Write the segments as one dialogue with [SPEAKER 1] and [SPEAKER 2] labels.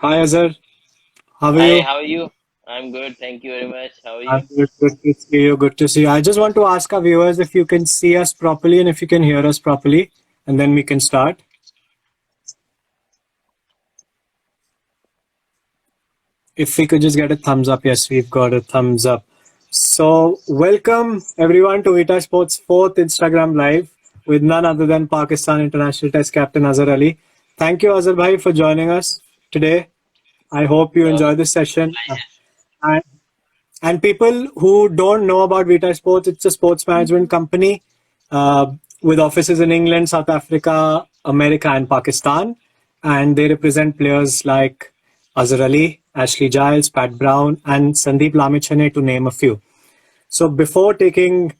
[SPEAKER 1] Hi Azhar, how are
[SPEAKER 2] Hi,
[SPEAKER 1] you?
[SPEAKER 2] how are you? I'm good, thank you very much. How are
[SPEAKER 1] I'm
[SPEAKER 2] you?
[SPEAKER 1] good, good to see you. Good to see you. I just want to ask our viewers if you can see us properly and if you can hear us properly, and then we can start. If we could just get a thumbs up. Yes, we've got a thumbs up. So, welcome everyone to Vitae Sports' fourth Instagram Live with none other than Pakistan International Test Captain Azhar Ali. Thank you, Azhar Bhai, for joining us today. I hope you
[SPEAKER 2] Uh,
[SPEAKER 1] enjoy this session.
[SPEAKER 2] Pleasure.
[SPEAKER 1] And And people who don't know about Vitae Sports, it's a sports management company with offices in England, South Africa, America, and Pakistan. And they represent players like Azhar Ali, Ashley Giles, Pat Brown, and Sandeep Lamichhane, to name a few. So before taking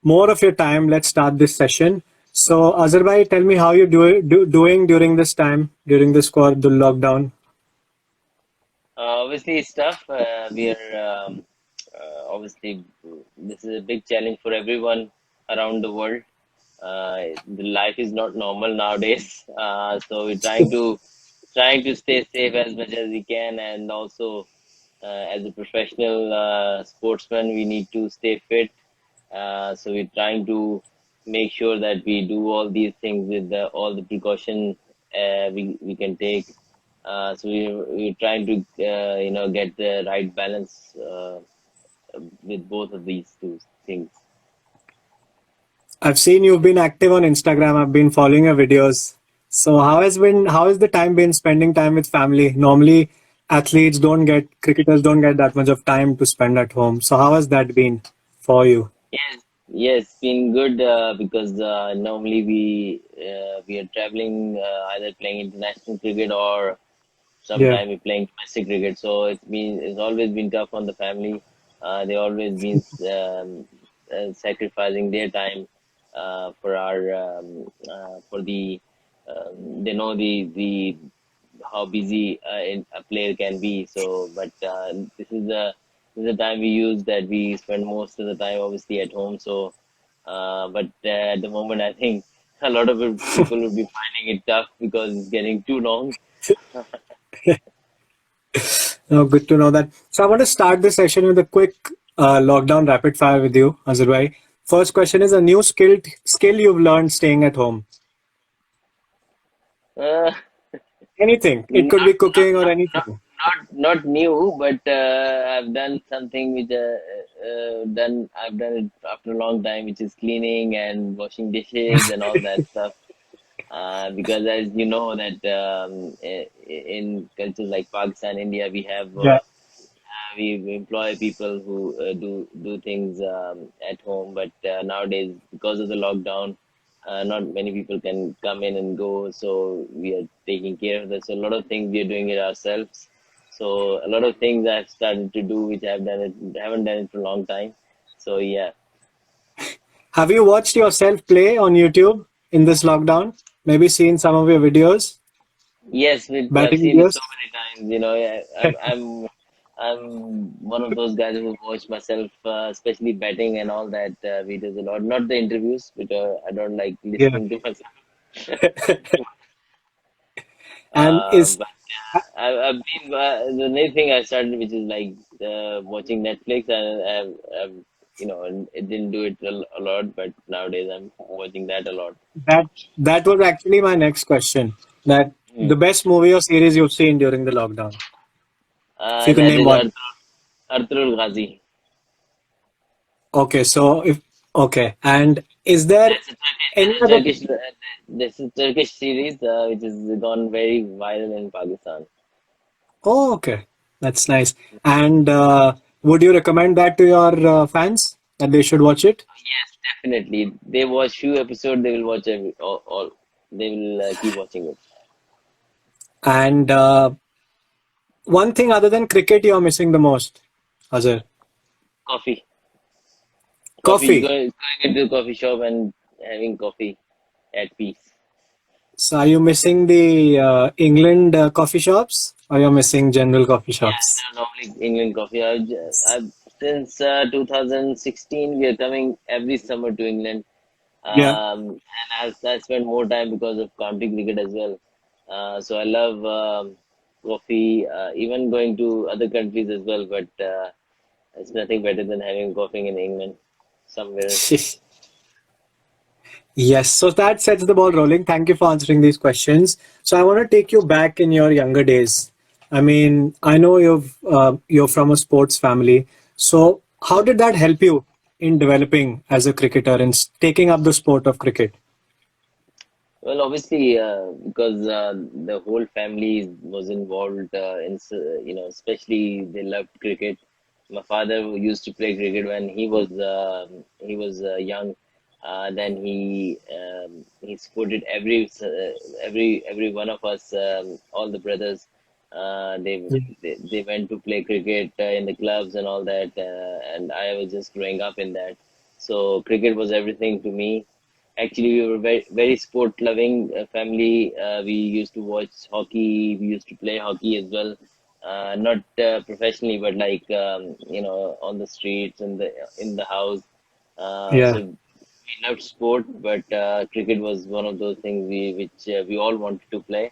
[SPEAKER 1] more of your time, let's start this session. So Azhar bhai, tell me how you're doing during this time, during this the lockdown.
[SPEAKER 2] Obviously, it's tough. We are obviously this is a big challenge for everyone around the world. The life is not normal nowadays, so we're trying to stay safe as much as we can, and also as a professional sportsman, we need to stay fit. So we're trying to make sure that we do all these things with all the precaution we can take. So we're trying to get the right balance with both of these two things.
[SPEAKER 1] I've seen you've been active on Instagram. I've been following your videos. So how has the time been spending time with family? Normally cricketers don't get that much of time to spend at home. So how has that been for you?
[SPEAKER 2] Yes, yes, been good because normally we are traveling either playing international cricket or
[SPEAKER 1] Yeah.
[SPEAKER 2] sometime we're playing domestic cricket. So it's always been tough on the family. They always been sacrificing their time for our for the they know the how busy a player can be. So, but this is the time we use that we spend most of the time obviously at home. So, but at the moment, I think a lot of people will be finding it tough because it's getting too long.
[SPEAKER 1] No, good to know that. So I want to start this session with a quick lockdown rapid fire with you, Azhar. First question is a new skill you've learned staying at home.
[SPEAKER 2] Uh,
[SPEAKER 1] Anything. It could
[SPEAKER 2] not
[SPEAKER 1] be cooking or
[SPEAKER 2] not
[SPEAKER 1] anything.
[SPEAKER 2] not new, but I've done something which I've done it after a long time, which is cleaning and washing dishes and all that stuff. Because as you know that in cultures like Pakistan, India,
[SPEAKER 1] Yeah.
[SPEAKER 2] we employ people who do things at home, but nowadays because of the lockdown, not many people can come in and go, so we are taking care of this. A lot of things we are doing it ourselves. So a lot of things I've started to do which haven't done it for a long time. So yeah.
[SPEAKER 1] Have you watched yourself play on YouTube in this lockdown? Maybe seen some of your videos,
[SPEAKER 2] Yes, I've
[SPEAKER 1] batting
[SPEAKER 2] seen it so
[SPEAKER 1] videos?
[SPEAKER 2] many times. Yeah, I'm one of those guys who watch myself, especially betting and all that videos a lot. Not the interviews, but I don't like
[SPEAKER 1] Yeah.
[SPEAKER 2] listening to myself.
[SPEAKER 1] And is
[SPEAKER 2] But I've been the main thing I started, which is like watching Netflix, and and it didn't do it a lot, but nowadays I'm watching that a lot.
[SPEAKER 1] that that was actually my next question. That
[SPEAKER 2] Hmm.
[SPEAKER 1] the best movie or series you've seen during the lockdown? If you can
[SPEAKER 2] That
[SPEAKER 1] name
[SPEAKER 2] is
[SPEAKER 1] one.
[SPEAKER 2] Arthur Ghazi.
[SPEAKER 1] Okay, so if okay, and is there any other?
[SPEAKER 2] This is Turkish series which has gone very viral in Pakistan.
[SPEAKER 1] Oh, okay, that's nice. And would you recommend that to your fans that they should watch it?
[SPEAKER 2] Yes, definitely. They watch few episodes. They will watch all. They will keep watching it.
[SPEAKER 1] And one thing other than cricket you're missing the most, Azhar?
[SPEAKER 2] Coffee, coffee.
[SPEAKER 1] Coffee.
[SPEAKER 2] Going into the coffee shop and having coffee at peace.
[SPEAKER 1] So are you missing the England coffee shops or you're missing general coffee
[SPEAKER 2] Yeah,
[SPEAKER 1] shops?
[SPEAKER 2] normally England coffee. Since 2016, we are coming every summer to England.
[SPEAKER 1] Yeah.
[SPEAKER 2] And I spend more time because of county cricket as well. So I love coffee, even going to other countries as well. But it's nothing better than having coffee in England somewhere.
[SPEAKER 1] Yes, so that sets the ball rolling. Thank you for answering these questions. So I want to take you back in your younger days. I mean, I know you're from a sports family. So how did that help you in developing as a cricketer and taking up the sport of cricket?
[SPEAKER 2] Well, obviously, because the whole family was involved in, especially they loved cricket. My father used to play cricket when he was young. Then he supported every one of us, all the brothers. They went to play cricket in the clubs and all that, and I was just growing up in that. So cricket was everything to me. Actually, we were very sport loving family. We used to watch hockey. We used to play hockey as well. Not professionally, but like on the streets and in the house. So
[SPEAKER 1] Yeah,
[SPEAKER 2] we loved sport, but cricket was one of those things which we all wanted to play,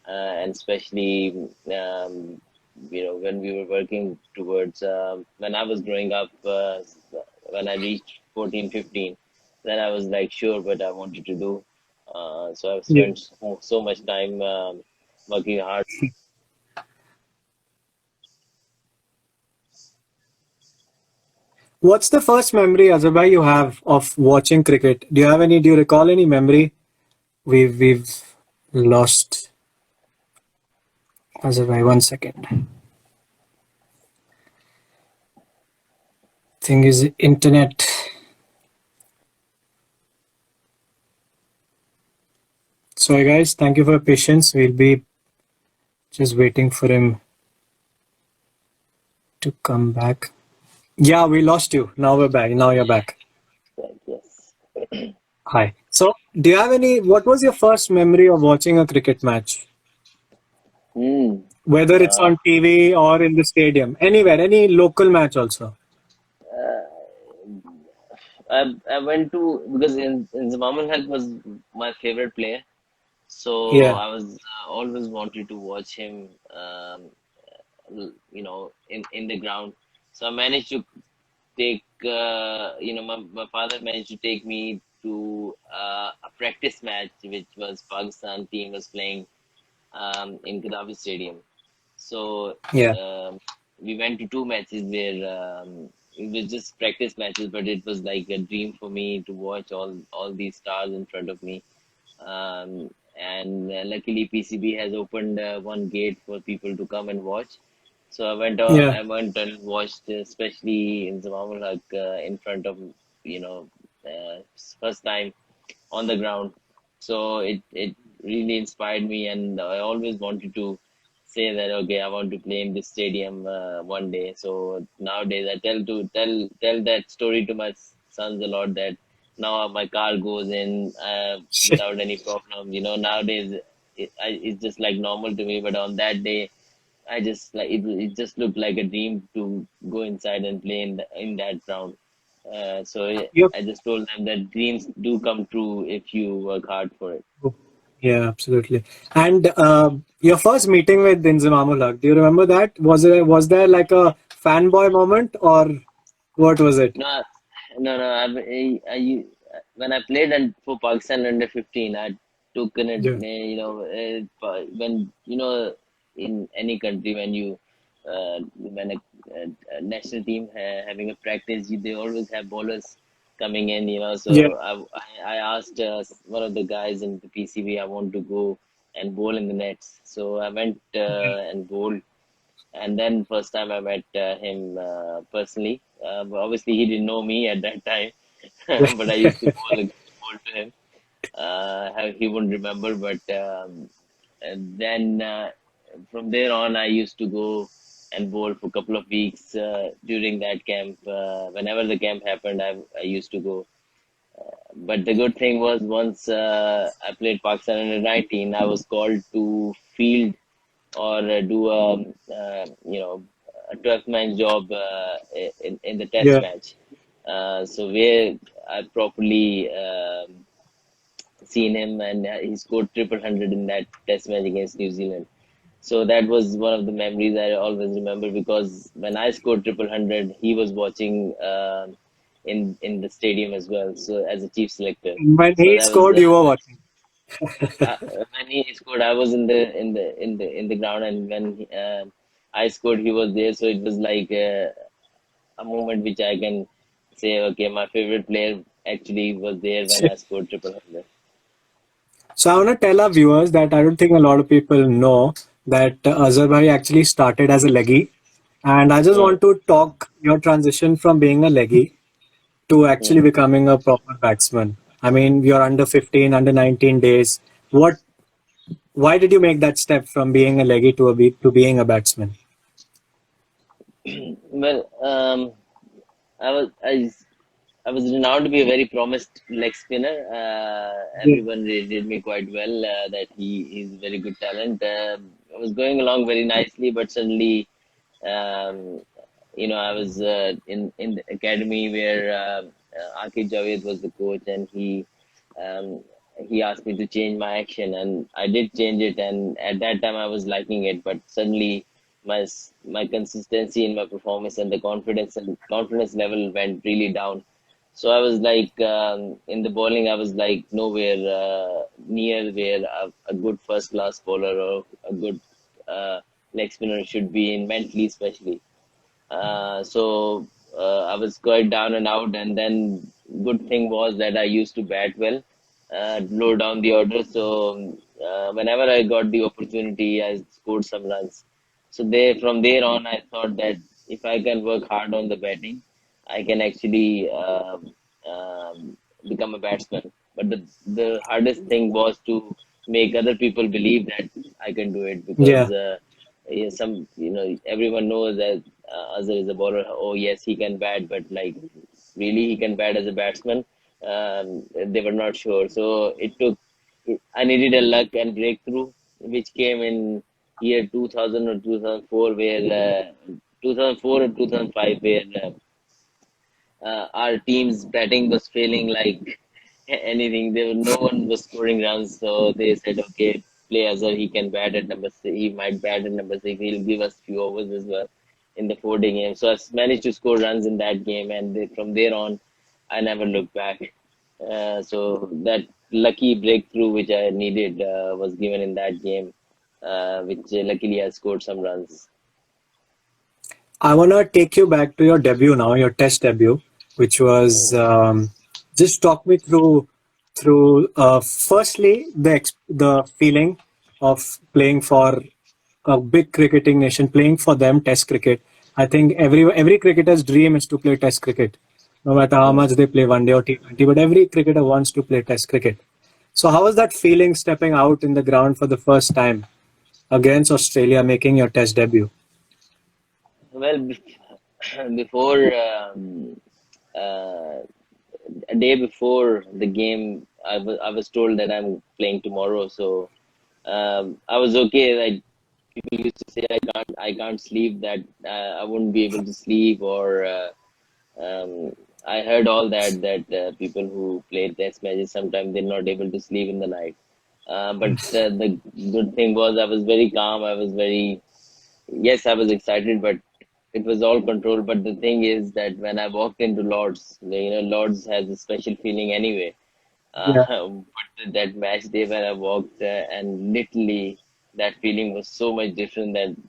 [SPEAKER 2] and especially when we were working towards when I was growing up, when I reached 14, 15, then I was like sure what I wanted to do. So I've
[SPEAKER 1] yeah.
[SPEAKER 2] spent so much time working hard.
[SPEAKER 1] What's the first memory, Azhar, you have of watching cricket? Do you recall any memory? We've lost Azhar. One second. Thing is internet. Sorry guys, thank you for your patience. We'll be just waiting for him to come back. Yeah, we lost you. Now we're back. Now you're back.
[SPEAKER 2] Like, yes.
[SPEAKER 1] Hi. So, do you have any? What was your first memory of watching a cricket match?
[SPEAKER 2] Hmm.
[SPEAKER 1] Whether it's
[SPEAKER 2] Uh,
[SPEAKER 1] on TV or in the stadium, anywhere, any local match also.
[SPEAKER 2] I went to because in Zaman was my favorite player. So
[SPEAKER 1] Yeah,
[SPEAKER 2] I was always wanted to watch him, in the ground. So I managed to take, my father managed to take me to a practice match, which was Pakistan team was playing in Gaddafi Stadium. So
[SPEAKER 1] yeah,
[SPEAKER 2] we went to two matches where it was just practice matches, but it was like a dream for me to watch all these stars in front of me. And luckily PCB has opened one gate for people to come and watch. So
[SPEAKER 1] yeah,
[SPEAKER 2] I went and watched, especially in Zamamul-Haq, in front of, you know, first time on the ground. So it really inspired me, and I always wanted to say that okay, I want to play in this stadium one day. So nowadays I tell that story to my sons a lot, that now my car goes in without any problem. Nowadays it's just like normal to me, but on that day I just like it just looked like a dream to go inside and play in that ground. So
[SPEAKER 1] yep.
[SPEAKER 2] I just told them that dreams do come true if you work hard for it.
[SPEAKER 1] Yeah, absolutely. And your first meeting with Inzamamul Haq, do you remember that? Was there like a fanboy moment or what was it?
[SPEAKER 2] No, no, no. When I played for Pakistan under 15, I took
[SPEAKER 1] Yeah,
[SPEAKER 2] when in any country when a national team having a practice, they always have bowlers coming in.
[SPEAKER 1] yeah,
[SPEAKER 2] So I asked one of the guys in the PCB, I want to go and bowl in the nets. So I went and bowled, and then first time I met him personally. But obviously, he didn't know me at that time,
[SPEAKER 1] yeah,
[SPEAKER 2] but I used to bowl to him. He wouldn't remember, but and then from there on, I used to go and bowl for a couple of weeks during that camp. Whenever the camp happened, I used to go. But the good thing was once I played Pakistan under 19, I was called to field or do a 12-man job in the test
[SPEAKER 1] yeah.
[SPEAKER 2] match. So where I properly seen him, and he scored triple hundred in that test match against New Zealand. So that was one of the memories I always remember, because when I scored triple hundred, he was watching in the stadium as well. So as a chief selector,
[SPEAKER 1] When
[SPEAKER 2] so
[SPEAKER 1] he
[SPEAKER 2] that was
[SPEAKER 1] scored, you were watching.
[SPEAKER 2] when he scored, I was in the ground, and when I scored, he was there. So it was like a moment which I can say, okay, my favorite player actually was there when I scored triple hundred.
[SPEAKER 1] So I want to tell our viewers that I don't think a lot of people know that Azhar actually started as a leggy, and I just
[SPEAKER 2] Hmm.
[SPEAKER 1] want to talk your transition from being a leggy to actually
[SPEAKER 2] Hmm.
[SPEAKER 1] becoming a proper batsman. I mean, you're under 15, under 19 days. What? Why did you make that step from being a leggy to being a batsman?
[SPEAKER 2] Well, I was I, I was renowned to be a very promised leg spinner.
[SPEAKER 1] Yeah.
[SPEAKER 2] Everyone rated me quite well, that he's very good talent. I was going along very nicely, but suddenly, um, I was in the academy where Akif Javed was the coach, and um, he asked me to change my action, and I did change it. And at that time, I was liking it, but suddenly my consistency in my performance and the confidence level went really down. So I was like, in the bowling, I was like nowhere near where a good first class bowler or a good leg spinner should be in, mentally, especially. So I was quite down and out, and then good thing was that I used to bat well, low down the order. So whenever I got the opportunity, I scored some runs. So from there on, I thought that if I can work hard on the batting, I can actually become a batsman. But the hardest thing was to make other people believe that I can do it, because
[SPEAKER 1] Yeah.
[SPEAKER 2] yeah, everyone knows that Azhar is a bowler. Oh yes, he can bat, but like really he can bat as a batsman. They were not sure, so I needed a luck and breakthrough, which came in year 2000 or 2004, where 2004 or 2005, where our team's batting was failing like anything. No one was scoring runs, so they said, okay, play Azhar. He can bat at number six. He might bat at number six. He'll give us few overs as well in the 4-day game. So I managed to score runs in that game, and from there on, I never looked back. So that lucky breakthrough which I needed was given in that game, which luckily I scored some runs.
[SPEAKER 1] I want to take you back to your debut now, your test debut, which was just talk me through firstly the feeling of playing for a big cricketing nation, playing for them test cricket. I think every cricketer's dream is to play test cricket, no matter how
[SPEAKER 2] Mm.
[SPEAKER 1] much they play one day or T20. But every cricketer wants to play test cricket. So how was that feeling stepping out in the ground for the first time against Australia, making your test debut?
[SPEAKER 2] Well, before uh, a day before the game, I was told that I'm playing tomorrow. So I was okay. Like people used to say, I can't sleep. That I wouldn't be able to sleep, or I heard all that people who play test matches sometimes they're not able to sleep in the night. But the good thing was I was very calm. I was very Yes, I was excited, but it was all controlled. But the thing is that when I walked into Lords, Lords has a special feeling anyway.
[SPEAKER 1] Yeah.
[SPEAKER 2] But that match day when I walked, and literally that feeling was so much different than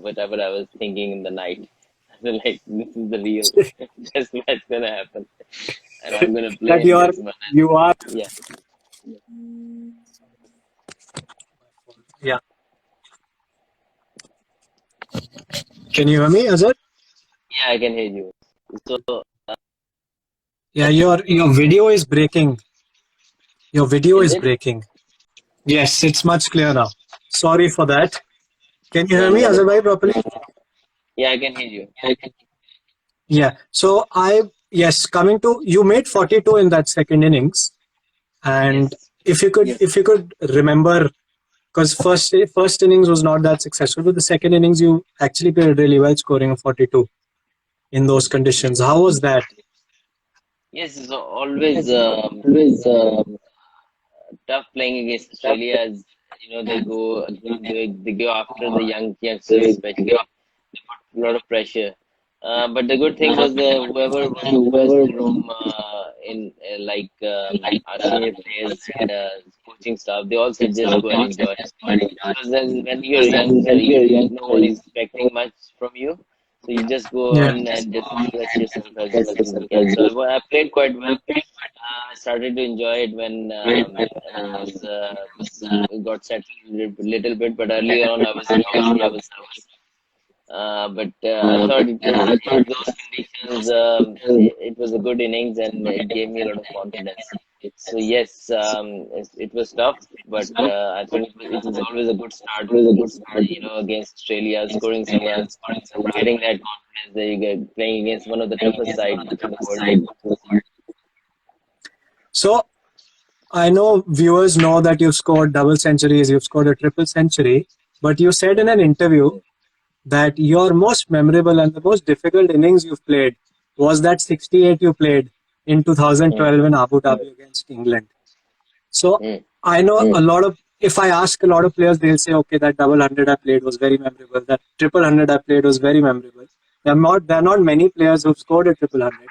[SPEAKER 2] whatever I was thinking in the night. Like, this is the real test match gonna happen, and I'm gonna play
[SPEAKER 1] That
[SPEAKER 2] in this one.
[SPEAKER 1] you are.
[SPEAKER 2] Yeah,
[SPEAKER 1] Yeah. Can you hear me, Azhar?
[SPEAKER 2] yeah, I can hear you. So
[SPEAKER 1] Yeah, your video is breaking. Your video
[SPEAKER 2] is
[SPEAKER 1] is
[SPEAKER 2] it?
[SPEAKER 1] breaking. Yes, it's much clearer now. Sorry for that. Can you hear
[SPEAKER 2] No,
[SPEAKER 1] me,
[SPEAKER 2] not a
[SPEAKER 1] Azhar
[SPEAKER 2] problem.
[SPEAKER 1] properly?
[SPEAKER 2] Yeah, I can hear you.
[SPEAKER 1] Yeah. So yes, coming to you made 42 in that second innings, and
[SPEAKER 2] Yes.
[SPEAKER 1] if you could remember, because first innings was not that successful, but the second innings you actually played really well, scoring a 42 in those conditions. How was that?
[SPEAKER 2] Yes, it's always
[SPEAKER 1] Always.
[SPEAKER 2] tough playing against Australia. they go after the youngsters, especially. They put a lot of pressure. But the good thing was whoever was in the dressing room, in like our senior players, coaching staff, they all said just go and enjoy. Because when you're young, no one is expecting much from you. So you just go
[SPEAKER 1] Yeah.
[SPEAKER 2] on and just express yourself as much as you can. So I played quite well. I started to enjoy it once we got settled a little bit, but earlier on I was obviously I was nervous. But I thought in those conditions, it was a good innings and it gave me a lot of confidence. So yes, it was tough, but I think it is always a good start, against Australia, scoring some runs, getting that confidence that you get playing against one of the toughest side in the world.
[SPEAKER 1] So I know viewers know that you've scored double centuries, you've scored a triple century, but you said in an interview that your most memorable and the most difficult innings you've played was that 68 you played in
[SPEAKER 2] Mm,
[SPEAKER 1] 2012 in Abu Dhabi against England. So
[SPEAKER 2] mm,
[SPEAKER 1] I know a lot of, if I ask a lot of players, they'll say, okay, that double hundred I played was very memorable. That triple hundred I played was very memorable. There are not many players who've scored a triple hundred.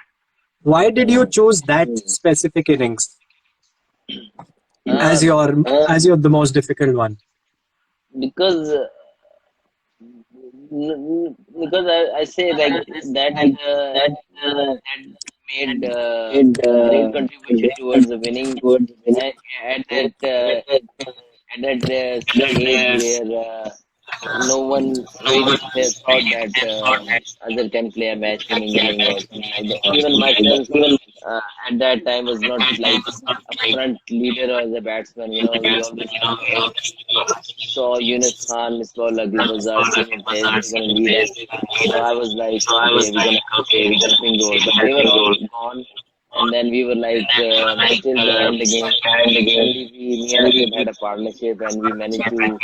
[SPEAKER 1] Why did
[SPEAKER 2] mm.
[SPEAKER 1] you choose that specific innings
[SPEAKER 2] Um,
[SPEAKER 1] as your the most difficult one?
[SPEAKER 2] because I say like that that made a great contribution towards the winning at, at that uh, at that age where no one really thought that Azhar can play a match-winning inning or something like that. Even myself, at that time, was not like a front leader or as a batsman. We always saw Yunus Khan, misbah-ul-haq, Azhar saying, okay, they're going to lead us. So I was like, okay, we're going to have a helping role. But they were all gone. And then we were like still behind the game. Suddenly, me and Akib had a partnership and we managed to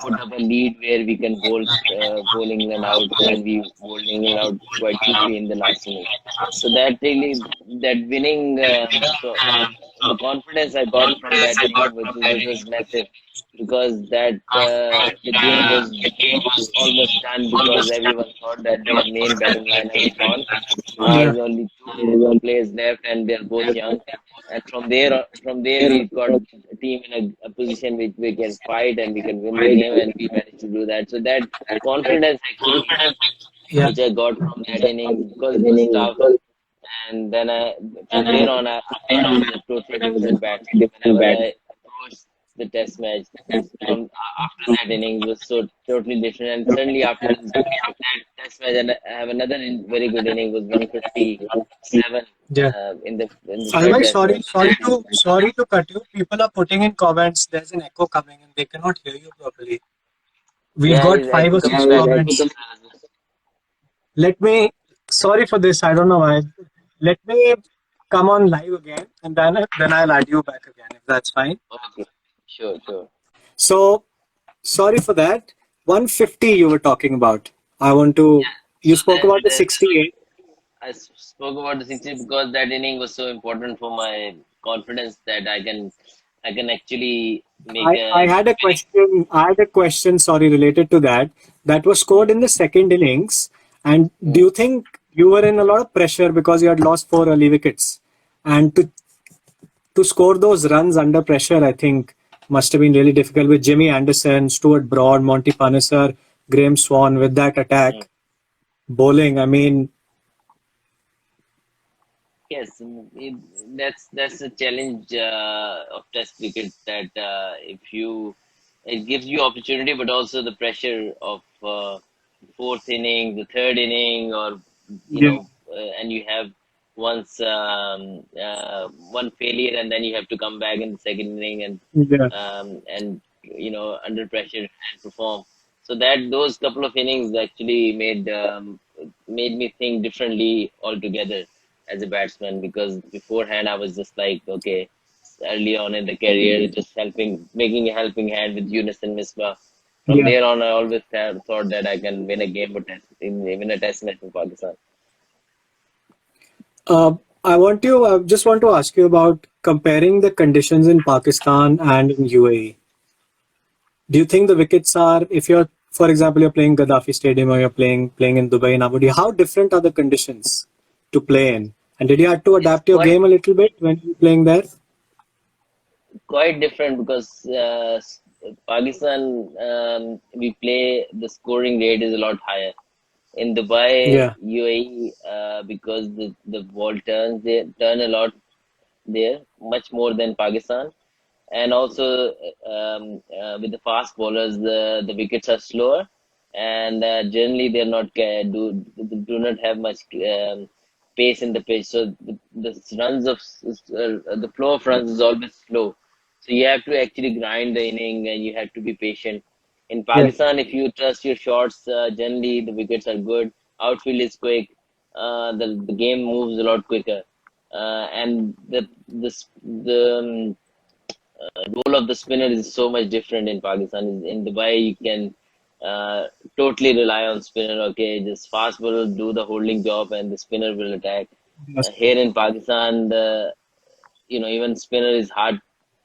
[SPEAKER 2] put up a lead where we can bowl England out, and we bowled England out quite cheaply in the last inning. So that winning, the confidence I got from that inning, which was massive, because the game was almost done because everyone thought that their main batting lineup is gone. Now
[SPEAKER 1] Yeah.
[SPEAKER 2] there's only two players left, and they're both young. And from there, we got a team in a position which we can fight and we can win the game, and we managed to do that. So that confidence actually,
[SPEAKER 1] Yeah.
[SPEAKER 2] which I got from that inning, because it was tough. And then from there on, I thought I was a totally different batsman. Whenever I approached the test match, after that innings was so totally different. And suddenly after that test match, and I have another very good inning was 157
[SPEAKER 1] Yeah.
[SPEAKER 2] in the third
[SPEAKER 1] Alright,
[SPEAKER 2] test
[SPEAKER 1] sorry,
[SPEAKER 2] match.
[SPEAKER 1] sorry to cut you. People are putting in comments. There's an echo coming, and they cannot hear you properly. We've
[SPEAKER 2] Yeah,
[SPEAKER 1] got
[SPEAKER 2] his
[SPEAKER 1] five
[SPEAKER 2] echo
[SPEAKER 1] or
[SPEAKER 2] comes
[SPEAKER 1] six
[SPEAKER 2] back.
[SPEAKER 1] comments. Let me. Sorry for this. I don't know why. Let me come on live again, and then I'll add you back again if that's fine.
[SPEAKER 2] Okay, sure, sure.
[SPEAKER 1] So sorry for that. 150 you were talking about. I want to. You
[SPEAKER 2] So
[SPEAKER 1] spoke about the
[SPEAKER 2] that
[SPEAKER 1] 68.
[SPEAKER 2] I spoke about the 60 because that inning was so important for my confidence that I can actually make
[SPEAKER 1] I
[SPEAKER 2] a
[SPEAKER 1] had a
[SPEAKER 2] very.
[SPEAKER 1] question. I had a question. Sorry, related to that. That was scored
[SPEAKER 2] Mm,
[SPEAKER 1] in the second innings. And do
[SPEAKER 2] mm.
[SPEAKER 1] you think you were in a lot of pressure because you had lost four early wickets, and to score those runs under pressure, I think must have been really difficult with Jimmy Anderson, Stuart Broad, Monty Panesar, Graham Swan with that
[SPEAKER 2] Mm.
[SPEAKER 1] attack bowling. I mean,
[SPEAKER 2] Yes, that's the challenge of Test cricket, that if you it gives you opportunity, but also the pressure of fourth inning, the third inning, or
[SPEAKER 1] yeah,
[SPEAKER 2] and you have one failure, and then you have to come back in the second inning
[SPEAKER 1] yeah,
[SPEAKER 2] and under pressure and perform. So that those couple of innings actually made me think differently altogether as a batsman, because beforehand I was just like, okay, early on in the career, just making a helping hand with Yunus and Misbah. From
[SPEAKER 1] yeah.
[SPEAKER 2] there on, I always thought that I can win a game or win a test match for Pakistan.
[SPEAKER 1] I just want to ask you about comparing the conditions in Pakistan and in UAE. Do you think the wickets are, if you're, for example, you're playing Gaddafi Stadium or you're playing in Dubai in Abu Dhabi, how different are the conditions to play in? And did you have to
[SPEAKER 2] It's
[SPEAKER 1] adapt your game a little bit when you're playing there?
[SPEAKER 2] quite different because Pakistan, we play, the scoring rate is a lot higher. In Dubai,
[SPEAKER 1] Yeah,
[SPEAKER 2] UAE, because the ball turns, they turn a lot there, much more than Pakistan. And also with the fast bowlers, the wickets are slower, and generally they're not do not have much pace in the pitch. So the flow of runs is always slow. So you have to actually grind the inning, and you have to be patient. In
[SPEAKER 1] yeah,
[SPEAKER 2] Pakistan, if you trust your shots, generally the wickets are good. Outfield is quick. The game moves a lot quicker, and the role of the spinner is so much different in Pakistan. In Dubai, you can totally rely on spinner. Okay, just fast bowler do the holding job, and the spinner will attack.
[SPEAKER 1] that's true.
[SPEAKER 2] Here in Pakistan, even spinner is hard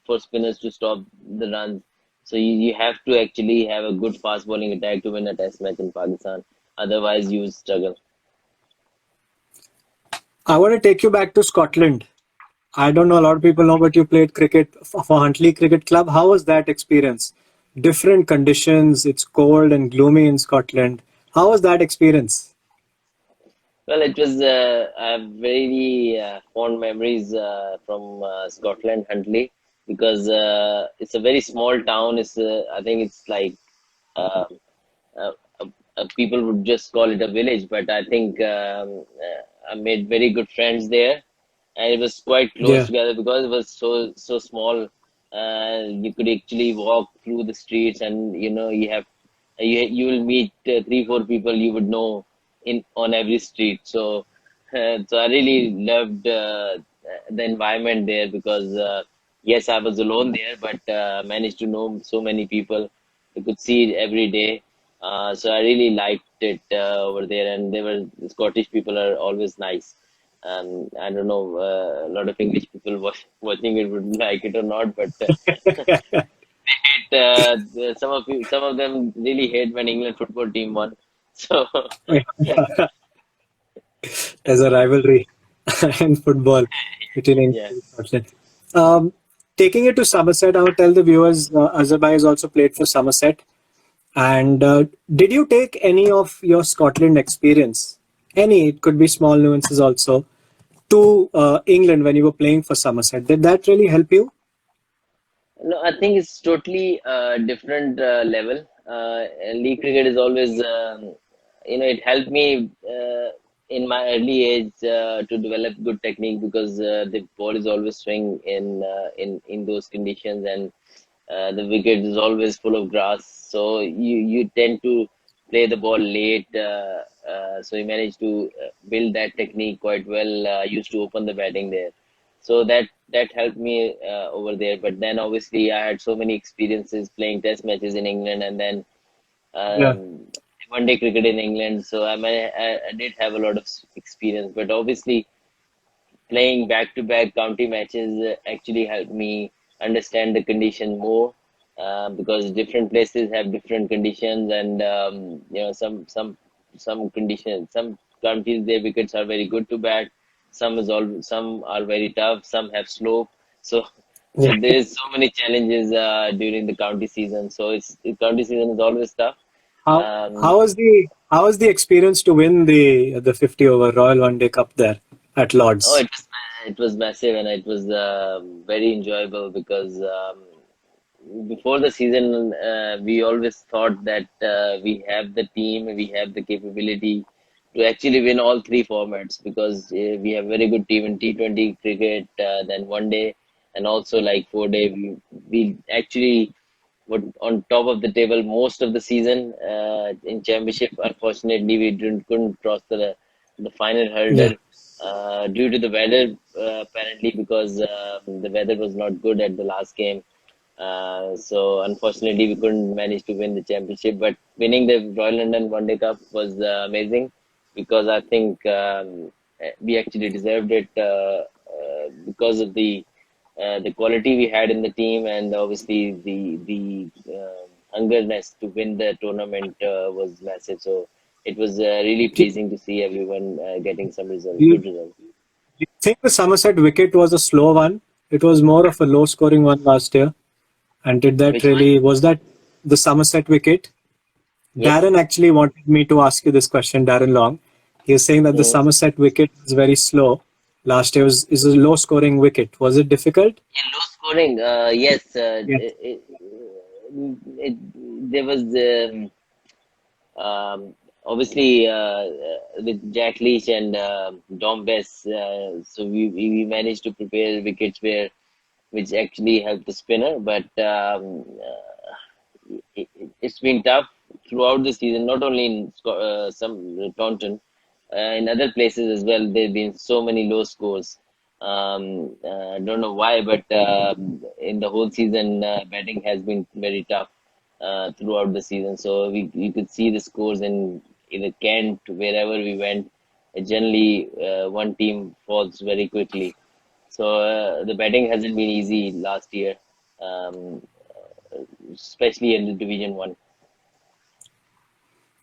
[SPEAKER 2] for spinners to stop the runs. So you have to actually have a good fast bowling attack to win a test match in Pakistan. Otherwise, you will struggle.
[SPEAKER 1] I want to take you back to Scotland. I don't know, a lot of people know, but you played cricket for Huntley Cricket Club. How was that experience? Different conditions, it's cold and gloomy in Scotland. How was that experience?
[SPEAKER 2] Well, it was I have very fond memories from Scotland, Huntley, because it's a very small town. I think it's like uh, uh, people would just call it a village, but I think I made very good friends there, and it was quite close
[SPEAKER 1] Yeah,
[SPEAKER 2] together because it was so small. You could actually walk through the streets, and you will meet three four people you would know in on every street. So I really loved the environment there because yes, I was alone there, but managed to know so many people. You could see it every day. So I really liked it over there, and the Scottish people are always nice. I don't know, a lot of English people watching it would like it or not, but some of them really hate when England football team won. So
[SPEAKER 1] there's a rivalry in football between England
[SPEAKER 2] yeah.
[SPEAKER 1] and Scotland. Um, Taking it to Somerset, I would tell the viewers Azhar has also played for Somerset. And did you take any of your Scotland experience, any, it could be small nuances also, to England when you were playing for Somerset? Did that really help you?
[SPEAKER 2] No, I think it's totally different level. League cricket is always, it helped me in my early age to develop good technique because the ball is always swing in those conditions, and the wicket is always full of grass. So you tend to play the ball late. So you manage to build that technique quite well. Used to open the batting there, so that helped me over there. But then obviously I had so many experiences playing test matches in England, and then
[SPEAKER 1] Yeah.
[SPEAKER 2] um, one day cricket in England. So I did have a lot of experience, but obviously playing back to back county matches actually helped me understand the condition more, because different places have different conditions, and some conditions, some counties their wickets are very good to bat, some are very tough, some have slope. So so
[SPEAKER 1] Yeah.
[SPEAKER 2] there is so many challenges during the county season. So the county season is always tough.
[SPEAKER 1] How
[SPEAKER 2] um,
[SPEAKER 1] how was the experience to win the 50 over Royal One Day Cup there at
[SPEAKER 2] Oh,
[SPEAKER 1] Lords?
[SPEAKER 2] it was massive, and it was very enjoyable because before the season, we always thought that we have the team, we have the capability to actually win all three formats because we have very good team in T20 cricket, then one day, and also like 4 day. We actually were on top of the table most of the season in championship. Unfortunately, we couldn't cross the final
[SPEAKER 1] Yeah.
[SPEAKER 2] hurdle due to the weather, apparently because the weather was not good at the last game. So unfortunately, we couldn't manage to win the championship. But winning the Royal London One Day Cup was amazing because I think we actually deserved it because of the quality we had in the team, and obviously the hungerness to win the tournament was massive. So it was really
[SPEAKER 1] Do,
[SPEAKER 2] pleasing to see everyone getting some
[SPEAKER 1] do
[SPEAKER 2] results,
[SPEAKER 1] you,
[SPEAKER 2] good results.
[SPEAKER 1] you think the Somerset wicket was a slow one? It was more of a low scoring one last year. And did that
[SPEAKER 2] Which one?
[SPEAKER 1] really, was that the Somerset wicket?
[SPEAKER 2] Yes.
[SPEAKER 1] Darren actually wanted me to ask you this question, Darren Long. He was saying that the
[SPEAKER 2] Mm.
[SPEAKER 1] Somerset wicket was very slow. Last year was is a low scoring wicket. Was it difficult?
[SPEAKER 2] Yeah, low scoring. Yes.
[SPEAKER 1] Yes.
[SPEAKER 2] It, there was obviously with Jack Leach and Dom Bess, so we managed to prepare wickets where which actually helped the spinner. But it's been tough throughout the season, not only in some Taunton, in other places as well. There have been so many low scores. I don't know why, but in the whole season, batting has been very tough throughout the season. So we could see the scores in either Kent, wherever we went. Generally, one team falls very quickly. So the batting hasn't been easy last year, um, especially in the Division One.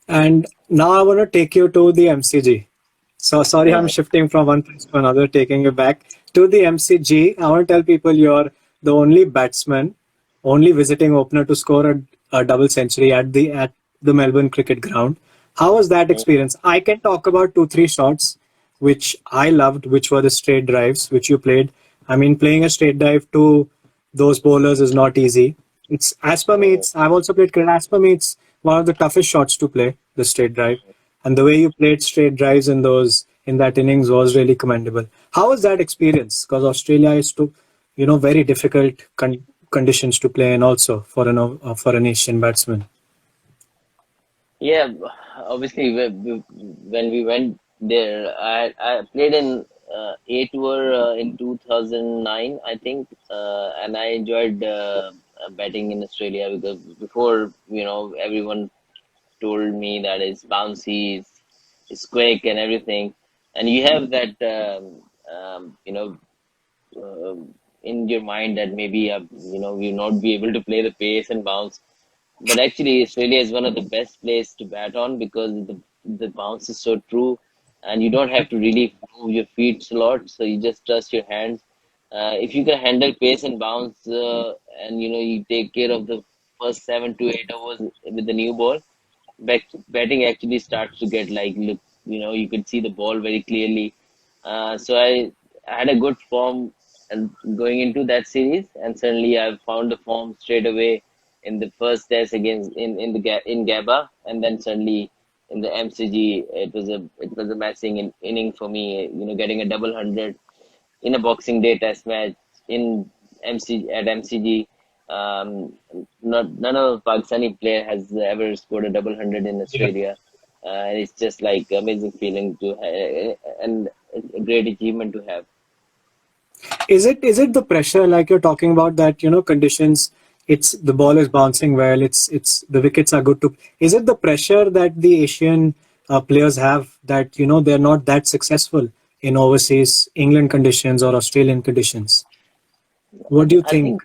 [SPEAKER 1] And now I want to take you to the MCG. So sorry, I'm
[SPEAKER 2] Mhm.
[SPEAKER 1] shifting from one place to another, taking you back to the MCG. I want to tell people you're the only batsman, only visiting opener to score a double century at the Melbourne Cricket Ground. How was that experience? I can talk about two, three shots which I loved, which were the straight drives which you played. I mean, playing a straight drive to those bowlers is not easy. It's as per me,
[SPEAKER 2] Mhm.
[SPEAKER 1] it's I've also played cricket. As per me, it's one of the toughest shots to play, the straight drive. And the way you played straight drives in that innings was really commendable. How was that experience? Because Australia is to, very difficult conditions to play in also for an Asian batsman.
[SPEAKER 2] Yeah, obviously, when we went there, I played in A tour in 2009, I think, and I enjoyed batting in Australia because before, everyone told me that it's bouncy, it's quick and everything, and you have that, uh, in your mind that maybe we'll not be able to play the pace and bounce. But actually, Australia is one of the best places to bat on because the bounce is so true, and you don't have to really move your feet a lot. So you just trust your hands. If you can handle pace and bounce, and you take care of the first 7 to 8 overs with the new ball, batting actually starts to get like look. You could see the ball very clearly. So I had a good form and going into that series, and suddenly I found the form straight away in the first test against in Gabba, and then suddenly in the MCG, it was a massive inning for me. Getting a double hundred in a Boxing Day Test match in MCG. Um, none of Pakistani player has ever scored a double hundred in
[SPEAKER 1] Yeah.
[SPEAKER 2] Australia, and it's just like amazing feeling to and a great achievement to have.
[SPEAKER 1] Is it the pressure like you're talking about that conditions? It's the ball is bouncing well. It's the wickets are good to. Is it the pressure that the Asian players have that they're not that successful in overseas England conditions or Australian conditions? What do you
[SPEAKER 2] I think
[SPEAKER 1] think?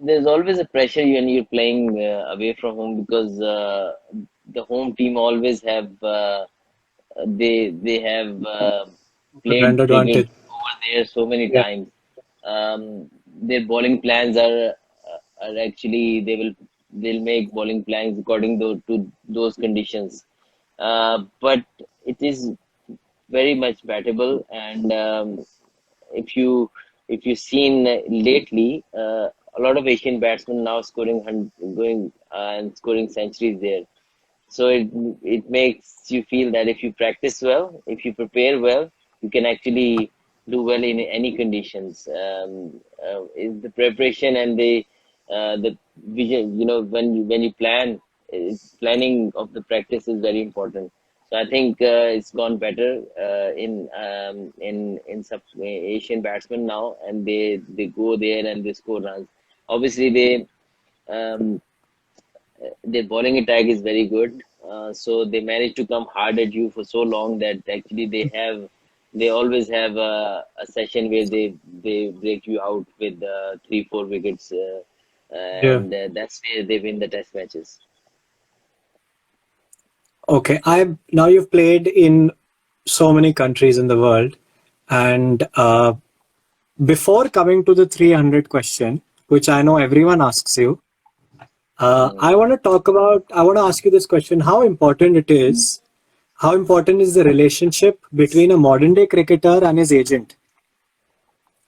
[SPEAKER 2] there's always a pressure when you're playing away from home because the home team always have they have played
[SPEAKER 1] Brand
[SPEAKER 2] cricket
[SPEAKER 1] advantage.
[SPEAKER 2] over there so many
[SPEAKER 1] Yeah.
[SPEAKER 2] times. Their bowling plans are actually they'll make bowling plans according to those conditions. But it is very much battable, and if you if you've seen lately, a lot of Asian batsmen now going and scoring centuries there. So it makes you feel that if you practice well, if you prepare well, you can actually do well in any conditions. Is the preparation and the vision. When you plan, planning of the practice is very important. So I think it's gone better in some Asian batsmen now, and they go there and they score runs. Obviously, um, their bowling attack is very good. So they manage to come hard at you for so long that actually they always have a session where they break you out with 3 4 wickets.
[SPEAKER 1] Yeah.
[SPEAKER 2] and that's where they win the test matches.
[SPEAKER 1] Okay. I now you've played in so many countries in the world, and before coming to the 300 question, which I know everyone asks you,
[SPEAKER 2] Mm.
[SPEAKER 1] I want to talk about. I want to ask you this question: How important it is? How important is the relationship between a modern day cricketer and his agent?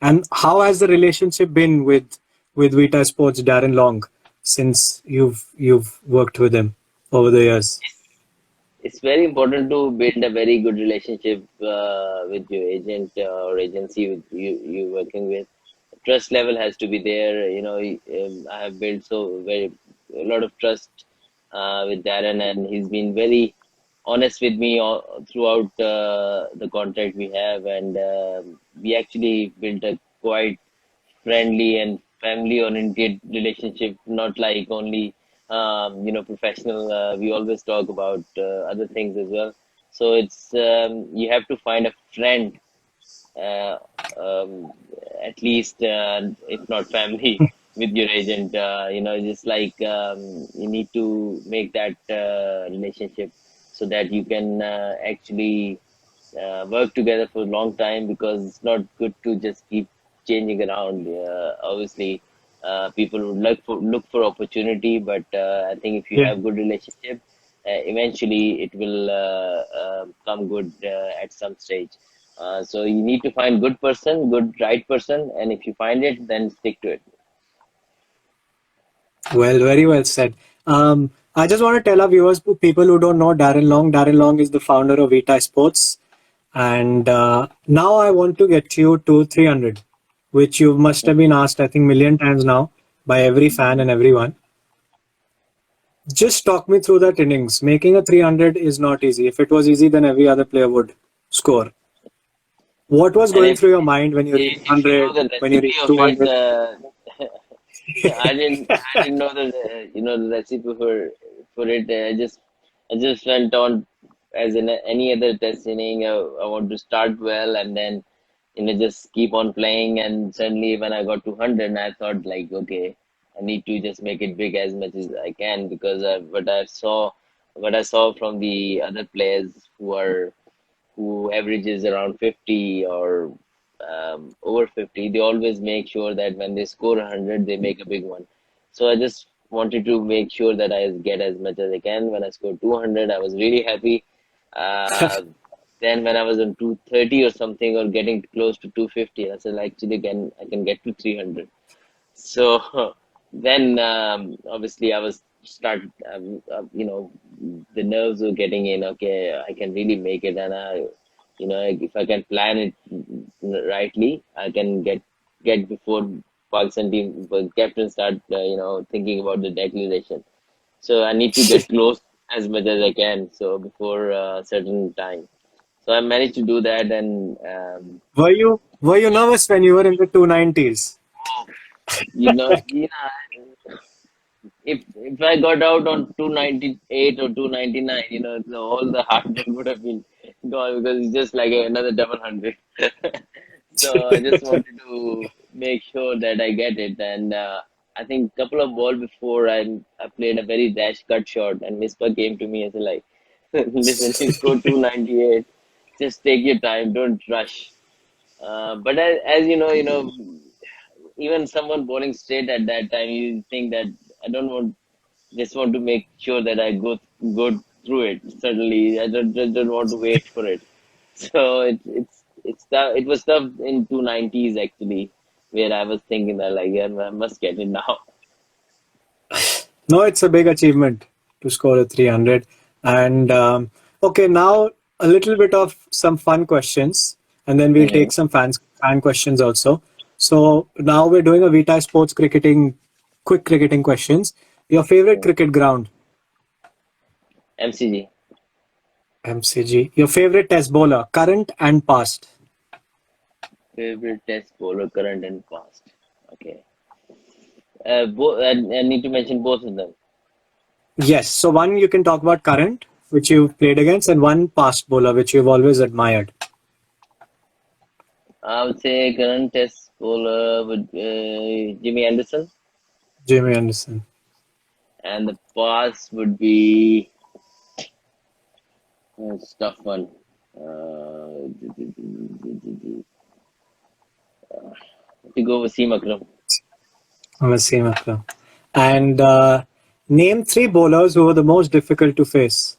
[SPEAKER 1] And how has the relationship been with Vita Sports Darren Long since you've worked with him over the years?
[SPEAKER 2] It's very important to build a very good relationship with your agent or agency with you working with. Trust level has to be there. I have built so very a lot of trust with Darren, and he's been very honest with me throughout the contract we have, and we actually built a quite friendly and family oriented relationship, not like only professional. We always talk about other things as well. So it's you have to find a friend, uh, um, at least if not family, with your agent. Just like you need to make that relationship so that you can actually work together for a long time, because it's not good to just keep changing around. Obviously, people would look for opportunity, but I think if you
[SPEAKER 1] Yeah.
[SPEAKER 2] have good relationship, eventually it will come good at some stage. So you need to find good person, good right person, and if you find it, then stick to it.
[SPEAKER 1] Well, very well said. I just want to tell our viewers, people who don't know Darren Long, Darren Long is the founder of Vitae Sports. And now I want to get you to 300, which you must have been asked, I think, million times now by every fan and everyone. Just talk me through that innings. Making a 300 is not easy. If it was easy, then every other player would score. What was
[SPEAKER 2] And
[SPEAKER 1] going through your mind when you reached
[SPEAKER 2] if you know
[SPEAKER 1] 100,
[SPEAKER 2] the
[SPEAKER 1] when you
[SPEAKER 2] recipe
[SPEAKER 1] reached
[SPEAKER 2] of it,
[SPEAKER 1] 200?
[SPEAKER 2] I didn't know the the recipe for it. I just went on as in any other test inning. I want to start well, and then just keep on playing. And suddenly when I got 200, I thought like, okay, I need to just make it big as much as I can, because what I saw from the other players who averages around 50 or over 50, they always make sure that when they score 100, they make a big one. So I just wanted to make sure that I get as much as I can. When I scored 200, I was really happy. Uh, then when I was on 230 or something, or getting close to 250, I said, actually, I can get to 300. So then, obviously, I was start, the nerves were getting in. Okay, I can really make it, and if I can plan it rightly, I can get before Pakistan team captain start, thinking about the declaration. So I need to get close as much as I can. So before a certain time, so I managed to do that, and
[SPEAKER 1] Were you nervous when you were in the 290s?
[SPEAKER 2] if I got out on 298 or 299, all the hard work would have been gone, because it's just like another double hundred. So I just wanted to make sure that I get it. And I think couple of ball before, I played a very dash cut shot, and Mispa came to me and said like, listen, you scored 298. Just take your time, don't rush. But as even someone bowling straight at that time, you think that I don't want, just want to make sure that I go through it. Certainly, I don't want to wait for it. So it's tough. It was tough in 290s actually, where I was thinking that like, yeah, I must get it now.
[SPEAKER 1] No, it's a big achievement to score a 300. And okay, now a little bit of some fun questions, and then we'll
[SPEAKER 2] Hmm.
[SPEAKER 1] take some fan questions also. So now we're doing a Vita Sports quick cricketing questions. Your favorite cricket ground?
[SPEAKER 2] MCG.
[SPEAKER 1] MCG. Your favorite test bowler, current and past?
[SPEAKER 2] Favorite test bowler, current and past. Okay. I need to mention both of them.
[SPEAKER 1] Yes. So one you can talk about current, which you've played against, and one past bowler, which you've always admired.
[SPEAKER 2] I would say current test bowler would Jimmy Anderson.
[SPEAKER 1] Jimmy Anderson.
[SPEAKER 2] And the past would be it's a tough one. To go with Seam Akram.
[SPEAKER 1] Wasim Akram. And name three bowlers who were the most difficult to face.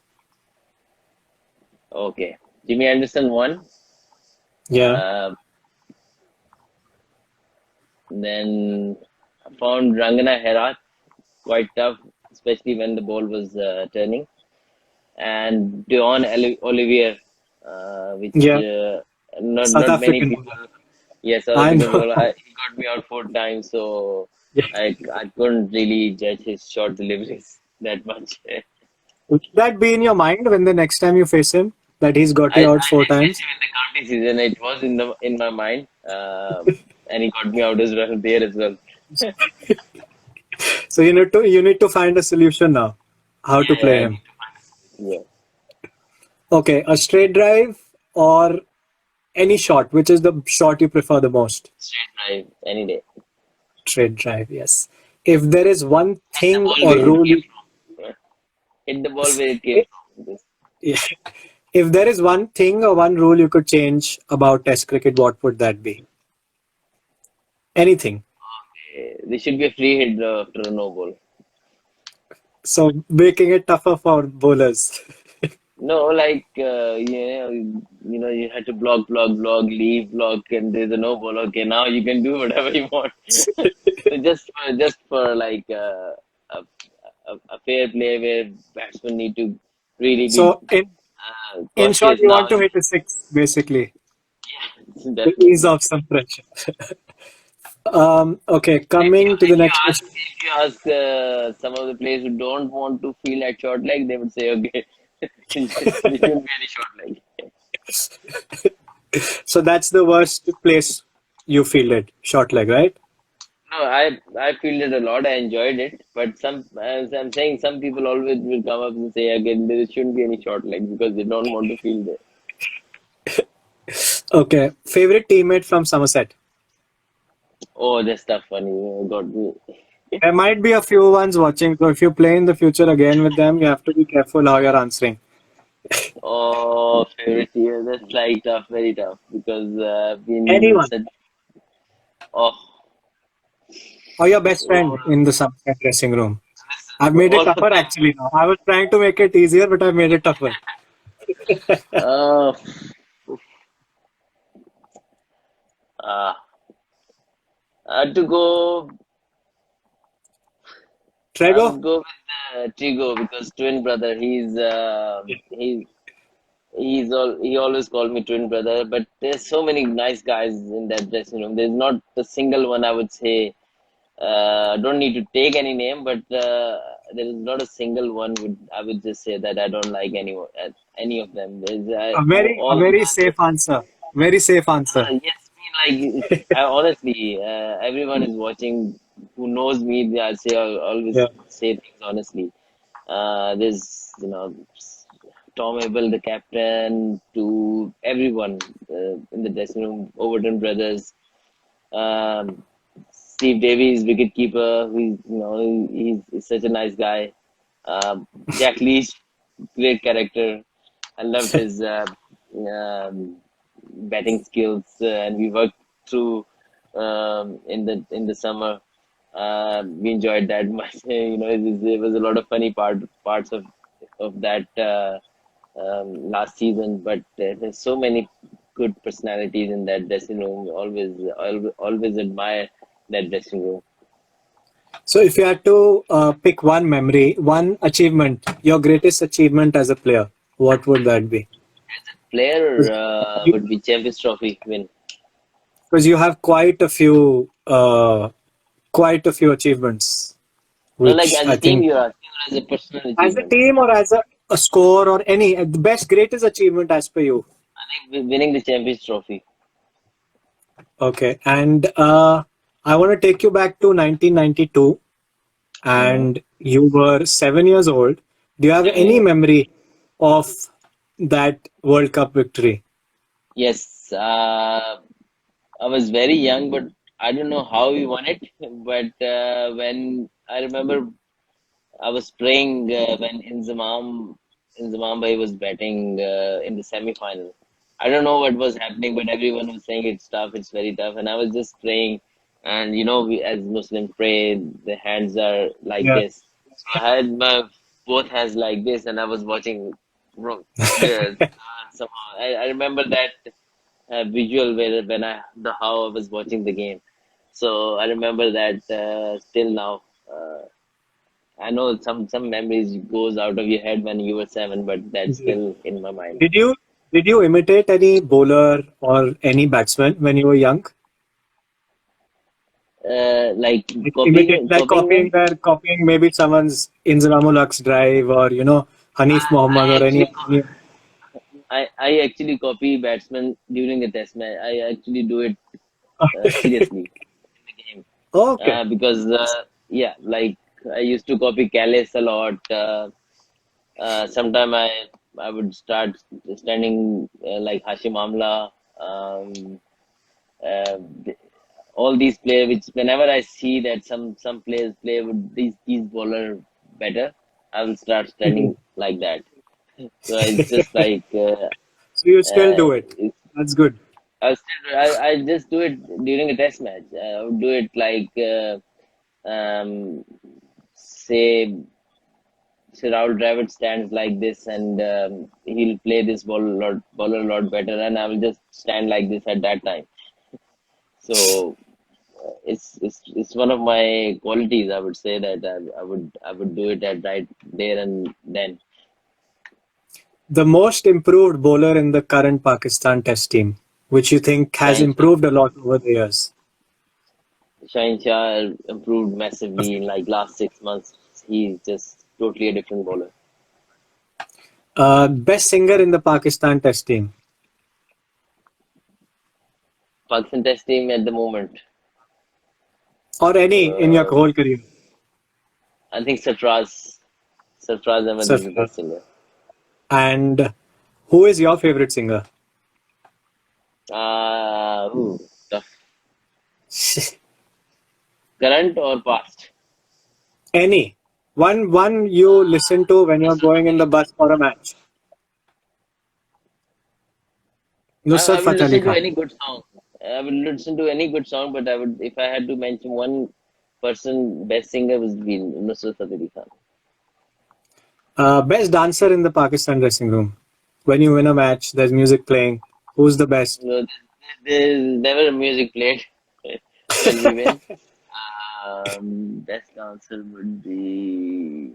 [SPEAKER 2] Okay, Jimmy Anderson one.
[SPEAKER 1] Yeah.
[SPEAKER 2] Uh, then I found Rangana Herat quite tough, especially when the ball was turning. And Olivier, which
[SPEAKER 1] Yeah. South
[SPEAKER 2] not many
[SPEAKER 1] African
[SPEAKER 2] people.
[SPEAKER 1] bowler.
[SPEAKER 2] Yes, South
[SPEAKER 1] I
[SPEAKER 2] African
[SPEAKER 1] know.
[SPEAKER 2] bowler. He got me out 4 times, so
[SPEAKER 1] Yeah.
[SPEAKER 2] I couldn't really judge his short deliveries that much.
[SPEAKER 1] Would that be in your mind when the next time you face him? That he's got you out
[SPEAKER 2] I
[SPEAKER 1] four
[SPEAKER 2] did face
[SPEAKER 1] times?
[SPEAKER 2] him in the county season. It was in my mind, and he got me out as well there as well.
[SPEAKER 1] So you need to find a solution now. How to
[SPEAKER 2] Yeah,
[SPEAKER 1] play
[SPEAKER 2] I
[SPEAKER 1] him.
[SPEAKER 2] need to find a, yeah,
[SPEAKER 1] Okay, a straight drive or any shot. Which is the shot you prefer the most?
[SPEAKER 2] straight drive any day.
[SPEAKER 1] Straight drive, yes. If there is one
[SPEAKER 2] Hit the
[SPEAKER 1] thing
[SPEAKER 2] ball
[SPEAKER 1] or
[SPEAKER 2] where it
[SPEAKER 1] rule
[SPEAKER 2] came
[SPEAKER 1] you,
[SPEAKER 2] from. Hit the ball where it came from.
[SPEAKER 1] yeah. If there is one thing or one rule you could change about Test cricket, what would that be? Anything.
[SPEAKER 2] There should be a free hit after a no ball.
[SPEAKER 1] So making it tougher for bowlers.
[SPEAKER 2] No, like you had to block, leave, block, and there's a no ball. Okay, now you can do whatever you want. So just for like a fair play where batsmen need to really be
[SPEAKER 1] So in short,
[SPEAKER 2] cautious
[SPEAKER 1] you
[SPEAKER 2] now.
[SPEAKER 1] want to hit a six, basically.
[SPEAKER 2] Yeah,
[SPEAKER 1] The ease
[SPEAKER 2] definitely.
[SPEAKER 1] of some pressure. Okay,
[SPEAKER 2] If you
[SPEAKER 1] coming to the
[SPEAKER 2] if you
[SPEAKER 1] next
[SPEAKER 2] ask
[SPEAKER 1] question.
[SPEAKER 2] if you ask some of the players who don't want to feel at short leg, they would say, okay, there shouldn't be any short leg.
[SPEAKER 1] So that's the worst place you feel it, short leg, right?
[SPEAKER 2] No, I feel it a lot. I enjoyed it, but as I'm saying, some people always will come up and say again there shouldn't be any short leg because they don't want to feel there.
[SPEAKER 1] Okay, favorite teammate from Somerset.
[SPEAKER 2] Oh, that's tough one. You got me.
[SPEAKER 1] There might be a few ones watching, so if you play in the future again with them, you have to be careful how you're answering.
[SPEAKER 2] Oh, favorite year. That's like tough, very tough because been
[SPEAKER 1] Anyone.
[SPEAKER 2] such. Oh,
[SPEAKER 1] Or your best
[SPEAKER 2] oh,
[SPEAKER 1] friend in the Somerset dressing room. I've
[SPEAKER 2] listen,
[SPEAKER 1] made it
[SPEAKER 2] all of
[SPEAKER 1] tougher
[SPEAKER 2] them.
[SPEAKER 1] actually now. I was trying to make it easier, but I made it tougher.
[SPEAKER 2] Uh, uh, I had to go. I
[SPEAKER 1] Trego?
[SPEAKER 2] would go with Trigo because twin brother. He always called me twin brother. But there's so many nice guys in that dressing room. There's not a single one I would say. Don't need to take any name, but there is not a single one would I would just say that I don't like any of them. There's
[SPEAKER 1] A
[SPEAKER 2] all
[SPEAKER 1] very safe answer. Very safe answer.
[SPEAKER 2] yes, me like I honestly, everyone is watching who knows me. I always
[SPEAKER 1] Yeah.
[SPEAKER 2] say things honestly. There's Tom Abel, the captain, to everyone in the dressing room, Overton brothers, um, Steve Davies, wicketkeeper. He's such a nice guy. Jack Leach, great character. I loved his um, batting skills, and we worked through in the summer. We enjoyed that much. There was a lot of funny parts of that last season, but there's so many good personalities in that dressing room. Always admire that dressing room.
[SPEAKER 1] So if you had to pick one memory, one achievement, your greatest achievement as a player, what would that be?
[SPEAKER 2] Player
[SPEAKER 1] You,
[SPEAKER 2] would be Champions Trophy win.
[SPEAKER 1] because you have quite a few achievens,
[SPEAKER 2] No, like
[SPEAKER 1] which
[SPEAKER 2] as
[SPEAKER 1] I
[SPEAKER 2] a team,
[SPEAKER 1] think
[SPEAKER 2] you're asking, or as a personal
[SPEAKER 1] as a
[SPEAKER 2] achievement.
[SPEAKER 1] team or as a score or any the best greatest achievement as per you.
[SPEAKER 2] I think winning the Champions Trophy.
[SPEAKER 1] Okay, and I want to take you back to 1992,
[SPEAKER 2] Mm.
[SPEAKER 1] and you were 7 years old. Do you have any
[SPEAKER 2] 7 years.
[SPEAKER 1] memory of that World Cup victory?
[SPEAKER 2] Yes, I was very young, but I don't know how we won it. But when I remember I was praying when Inzamam bhai was batting in the semi-final. I don't know what was happening, but everyone was saying it's tough, it's very tough, and I was just praying. And we as Muslim pray, the hands are like
[SPEAKER 1] Yeah.
[SPEAKER 2] this. So I had my both hands like this, and I was watching the somehow. I remember that visual where when I the how I was watching the game. So I remember that still now. I know some memories goes out of your head when you were 7, but that's
[SPEAKER 1] Yeah.
[SPEAKER 2] still in my mind.
[SPEAKER 1] Did you did you imitate any bowler or any batsman when you were young?
[SPEAKER 2] Like
[SPEAKER 1] Like imitate, like
[SPEAKER 2] copying them.
[SPEAKER 1] copying maybe someone's Inzamam-ul-Haq's drive, or Hanif Mohammad
[SPEAKER 2] I
[SPEAKER 1] or
[SPEAKER 2] actually
[SPEAKER 1] any.
[SPEAKER 2] I actually copy batsmen during the test match. I actually do it seriously in the game
[SPEAKER 1] Okay.
[SPEAKER 2] because yeah, like I used to copy Callis a lot. Sometime I would start standing like Hashim Amla. Uh, all these players, which whenever I see that some players play with these bowler better, I will start
[SPEAKER 1] Mhm.
[SPEAKER 2] standing like that. So it's just like
[SPEAKER 1] So you still
[SPEAKER 2] uh,
[SPEAKER 1] do it.
[SPEAKER 2] it's,
[SPEAKER 1] That's good.
[SPEAKER 2] I just do it during a test match. I would do it like say Rahul Dravid stands like this, and he'll play this bowler a lot better, and I will just stand like this at that time. So it's one of my qualities. I would say that I would do it at right there and then.
[SPEAKER 1] The most improved bowler in the current Pakistan Test team, which you think has
[SPEAKER 2] Shine Shah,
[SPEAKER 1] improved a lot over the years.
[SPEAKER 2] Shine Shah improved massively in like last 6 months. He's just totally a different bowler.
[SPEAKER 1] Best singer in the Pakistan Test team,
[SPEAKER 2] Pakistan Test team at the moment.
[SPEAKER 1] or any in your
[SPEAKER 2] Uh,
[SPEAKER 1] whole career.
[SPEAKER 2] I think Sarfraz Ahmed is the
[SPEAKER 1] Safar.
[SPEAKER 2] best singer.
[SPEAKER 1] And who is your favorite singer?
[SPEAKER 2] Tough. Current or past?
[SPEAKER 1] Any. One you listen to when you're going in the bus for a match.
[SPEAKER 2] I
[SPEAKER 1] Nusrat
[SPEAKER 2] would
[SPEAKER 1] Fateh Ali
[SPEAKER 2] listen to
[SPEAKER 1] Khan.
[SPEAKER 2] any good song. I would listen to any good song, but I would, if I had to mention one person, best singer would be Nusrat Fateh Ali Khan.
[SPEAKER 1] Best dancer in the Pakistan dressing room. When you win a match, there's music playing. Who's the best?
[SPEAKER 2] There's never a music played when we win. Best answer would be.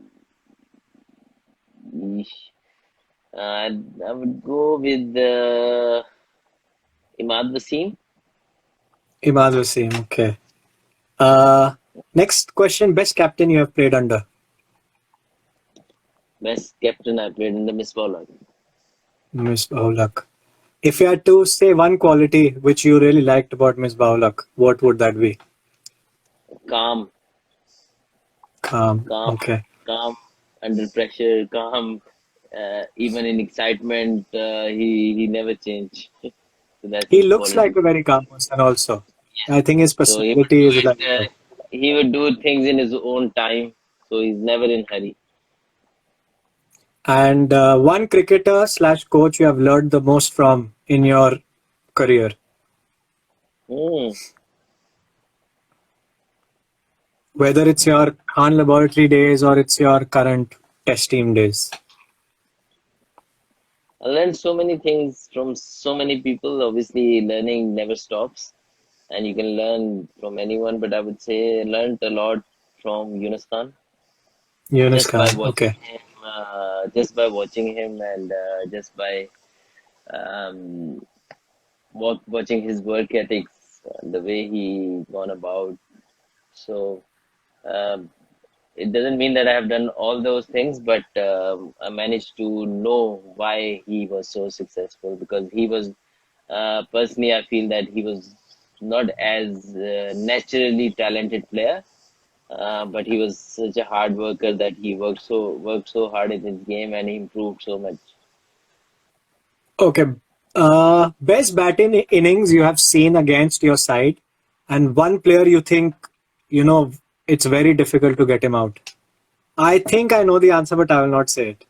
[SPEAKER 2] I would go with Imad Wasim.
[SPEAKER 1] Imad Wasim. Okay. Uh, Next question. Best captain you have played under?
[SPEAKER 2] Best captain I played in the misbah-ul-haq.
[SPEAKER 1] Misbah-ul-Haq. If you had to say one quality which you really liked about Misbah-ul-Haq, what would that be?
[SPEAKER 2] Calm,
[SPEAKER 1] Calm.
[SPEAKER 2] calm,
[SPEAKER 1] Okay.
[SPEAKER 2] calm under pressure, calm. Even in excitement, he never changed. So that's
[SPEAKER 1] He
[SPEAKER 2] his
[SPEAKER 1] looks like
[SPEAKER 2] quality.
[SPEAKER 1] a very calm person also. I think his
[SPEAKER 2] So he would
[SPEAKER 1] personality
[SPEAKER 2] do
[SPEAKER 1] is like
[SPEAKER 2] it.
[SPEAKER 1] that.
[SPEAKER 2] He would do things in his own time. So he's never in hurry.
[SPEAKER 1] And one cricketer slash coach you have learned the most from in your career,
[SPEAKER 2] Hmm.
[SPEAKER 1] whether it's your Khan Laboratory days or it's your current test team days.
[SPEAKER 2] I learned so many things from so many people. Obviously, learning never stops, and you can learn from anyone. But I would say I learned a lot from Yunus Khan
[SPEAKER 1] Yunus
[SPEAKER 2] just by
[SPEAKER 1] Khan.
[SPEAKER 2] watching
[SPEAKER 1] Okay.
[SPEAKER 2] him, and just by um, watching his work ethics, the way he gone about. So um, it doesn't mean that I have done all those things, but I managed to know why he was so successful because he was personally, I feel that he was not as naturally talented player, but he was such a hard worker that he worked so hard in his game and he improved so much.
[SPEAKER 1] Okay. Best batting innings you have seen against your side, and one player you think, you know, it's very difficult to get him out. I think I know the answer, but I will not say it.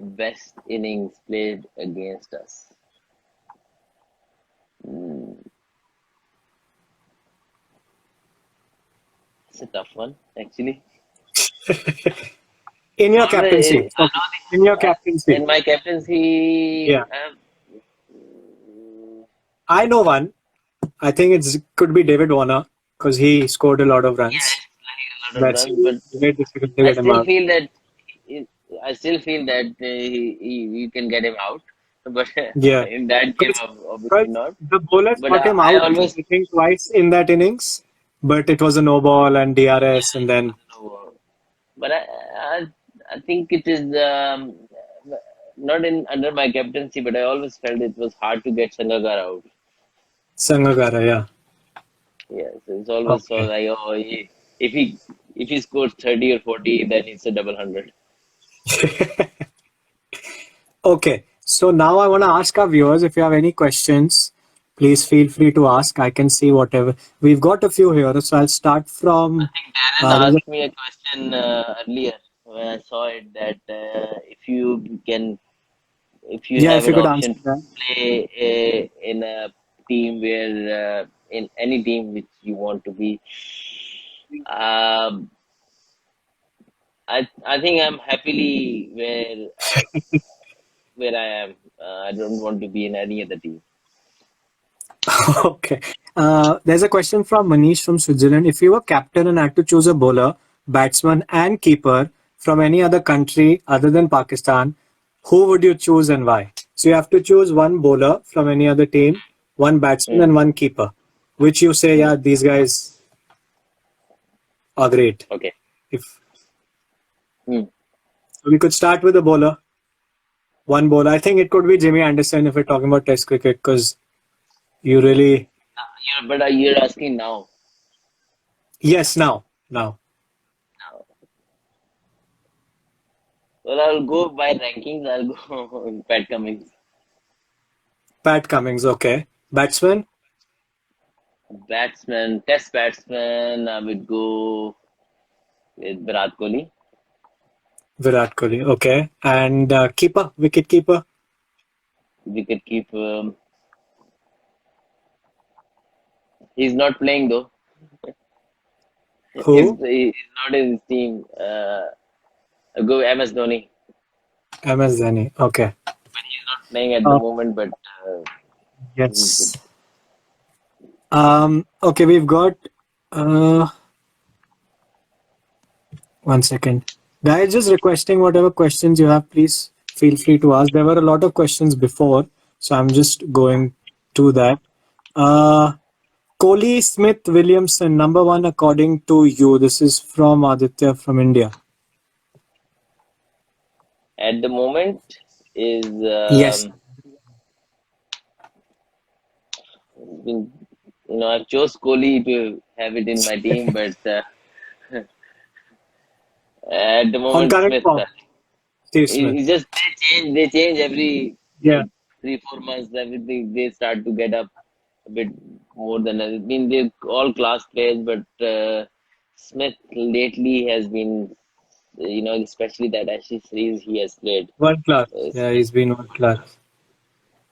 [SPEAKER 2] Best innings played against us. Hmm, it's a tough one, actually.
[SPEAKER 1] In your
[SPEAKER 2] Always,
[SPEAKER 1] captaincy. Okay. In your captaincy.
[SPEAKER 2] in my captaincy,
[SPEAKER 1] Yeah. I know one. I think it's could be David Warner because he scored a lot of
[SPEAKER 2] yeah,
[SPEAKER 1] runs.
[SPEAKER 2] it's like a lot of
[SPEAKER 1] That's
[SPEAKER 2] runs, but
[SPEAKER 1] very difficult to
[SPEAKER 2] I
[SPEAKER 1] get him
[SPEAKER 2] still
[SPEAKER 1] out.
[SPEAKER 2] feel that he- I still feel that you can get him out, but
[SPEAKER 1] Yeah.
[SPEAKER 2] in that game, obviously
[SPEAKER 1] Because
[SPEAKER 2] not.
[SPEAKER 1] the bowlers
[SPEAKER 2] But
[SPEAKER 1] got him
[SPEAKER 2] I
[SPEAKER 1] out,
[SPEAKER 2] always
[SPEAKER 1] I think, twice in that innings, but it was a no ball and
[SPEAKER 2] yeah,
[SPEAKER 1] DRS, and
[SPEAKER 2] it
[SPEAKER 1] then
[SPEAKER 2] was an over. But I think it is not in under my captaincy, but I always felt it was hard to get Sangakkara out.
[SPEAKER 1] Sangagara, yeah.
[SPEAKER 2] Yeah, so it's always so
[SPEAKER 1] Okay.
[SPEAKER 2] like if he scores 30 or 40, then it's a double hundred.
[SPEAKER 1] Okay. So now I want to ask our viewers if you have any questions, please feel free to ask. I can see whatever. We've got a few here, so I'll start
[SPEAKER 2] I
[SPEAKER 1] from.
[SPEAKER 2] think Darren
[SPEAKER 1] There's a,
[SPEAKER 2] asked me a question earlier when I saw it that if you
[SPEAKER 1] yeah,
[SPEAKER 2] have
[SPEAKER 1] if you
[SPEAKER 2] an
[SPEAKER 1] could answer
[SPEAKER 2] option to
[SPEAKER 1] that.
[SPEAKER 2] play in a team where in any team which you want to be, um, I think I'm happily where I am. I don't want to be in any other team.
[SPEAKER 1] Okay. There's a question from Manish from Switzerland. If you were captain and had to choose a bowler, batsman, and keeper from any other country other than Pakistan, who would you choose and why? So you have to choose one bowler from any other team, one batsman,
[SPEAKER 2] Mm,
[SPEAKER 1] and one keeper, which you say,
[SPEAKER 2] mm,
[SPEAKER 1] yeah, these guys are great.
[SPEAKER 2] okay.
[SPEAKER 1] If
[SPEAKER 2] Mm.
[SPEAKER 1] so, we could start with a bowler, one bowler. I think it could be Jimmy Anderson if we're talking about Test cricket, because you really
[SPEAKER 2] You're asking now.
[SPEAKER 1] yes now
[SPEAKER 2] Well, I'll go by rankings. I'll go Pat Cummins.
[SPEAKER 1] Pat Cummins. Okay, batsman.
[SPEAKER 2] Test batsman, I would go with Virat Kohli.
[SPEAKER 1] Virat Kohli. Okay. And keeper, wicket keeper.
[SPEAKER 2] Wicket keep. He's not playing though.
[SPEAKER 1] Who?
[SPEAKER 2] He's not in his team. I'll go MS Dhoni,
[SPEAKER 1] MS Dhoni. Okay.
[SPEAKER 2] but he's not playing at the
[SPEAKER 1] Uh,
[SPEAKER 2] moment. But he's good.
[SPEAKER 1] yes. Okay, we've got. Uh, One second. Guys, just requesting whatever questions you have, please feel free to ask. There were a lot of questions before, so I'm just going to that. Uh, Kohli Smith Williamson, number one according to you. This is from Aditya from India.
[SPEAKER 2] At the moment is
[SPEAKER 1] Yes.
[SPEAKER 2] been, I chose Kohli to have it in my team, but at the
[SPEAKER 1] On
[SPEAKER 2] moment
[SPEAKER 1] current
[SPEAKER 2] Smith.
[SPEAKER 1] form, Steve Smith.
[SPEAKER 2] It's just they change every
[SPEAKER 1] Yeah.
[SPEAKER 2] like 3 4 months. Everything they start to get up a bit more than I mean they're all class players, but Smith lately has been especially that Ashes series he has played.
[SPEAKER 1] World class. Yeah,
[SPEAKER 2] Smith,
[SPEAKER 1] he's been world class.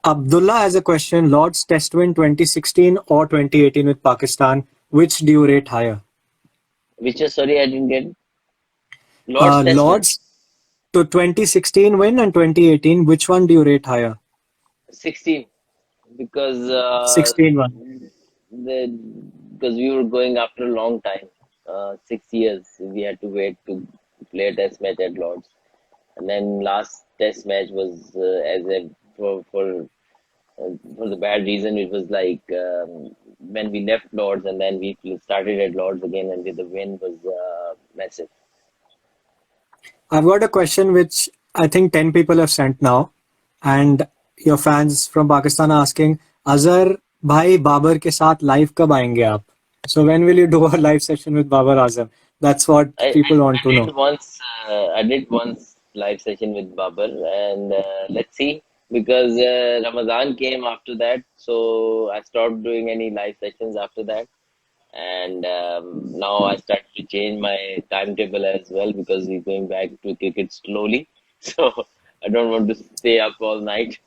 [SPEAKER 1] Abdullah has a question. Lord's Test win 2016 or 2018 with Pakistan. Which do you rate higher?
[SPEAKER 2] which is sorry I didn't get Lord's Test win
[SPEAKER 1] Lord's to 2016 win and 2018. Which one do you rate higher?
[SPEAKER 2] 16 because
[SPEAKER 1] 16 one.
[SPEAKER 2] the because we were going after a long time 6 years we had to wait to play a test match at Lords. And then last test match was as a for the bad reason. It was like when we left Lords and then we started at Lords again, and with the win was massive.
[SPEAKER 1] I've got a question which I think 10 people have sent now. And your fans from Pakistan are asking, Azhar bhai Babar ke saath live kab aayenge aap? So when will you do a live session with Babar Azam? That's what people want to
[SPEAKER 2] I
[SPEAKER 1] know.
[SPEAKER 2] did once. I did once live session with Babar, and let's see because Ramadan came after that, so I stopped doing any live sessions after that. and now I started to change my timetable as well because we're going back to cricket slowly. So I don't want to stay up all night.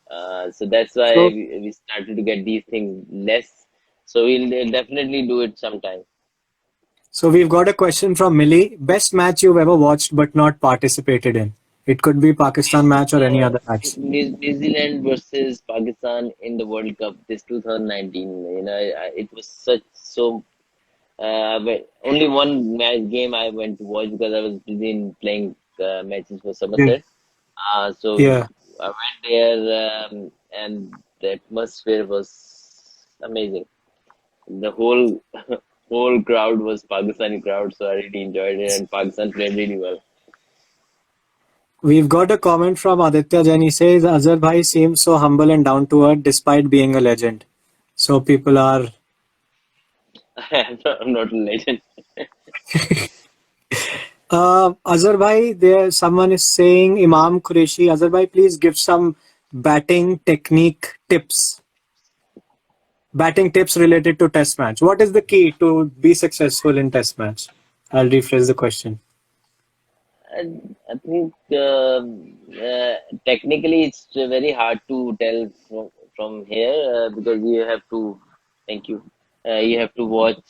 [SPEAKER 2] So that's why
[SPEAKER 1] So,
[SPEAKER 2] we started to get these things less. So we'll definitely do it sometime.
[SPEAKER 1] so we've got a question from Millie. Best match you've ever watched but not participated in? It could be Pakistan match or any other match.
[SPEAKER 2] New Zealand versus Pakistan in the World Cup this 2019. It was only one game I went to watch because I was busy in playing matches for
[SPEAKER 1] Yeah.
[SPEAKER 2] Somerset. So
[SPEAKER 1] Yeah.
[SPEAKER 2] I went there, and the atmosphere was amazing. The whole crowd was Pakistani crowd, so I really enjoyed it, and Pakistan played really well.
[SPEAKER 1] We've got a comment from Aditya Jain. He says Azhar Bhai seems so humble and down to earth despite being a legend. So people are.
[SPEAKER 2] I'm not a legend.
[SPEAKER 1] Azhar Bhai, there someone is saying Imam Qureshi. Azhar Bhai, please give some batting technique tips. Batting tips related to Test match. What is the key to be successful in Test match? I'll rephrase the question.
[SPEAKER 2] I think technically it's very hard to tell from here because you have to, thank you, you have to watch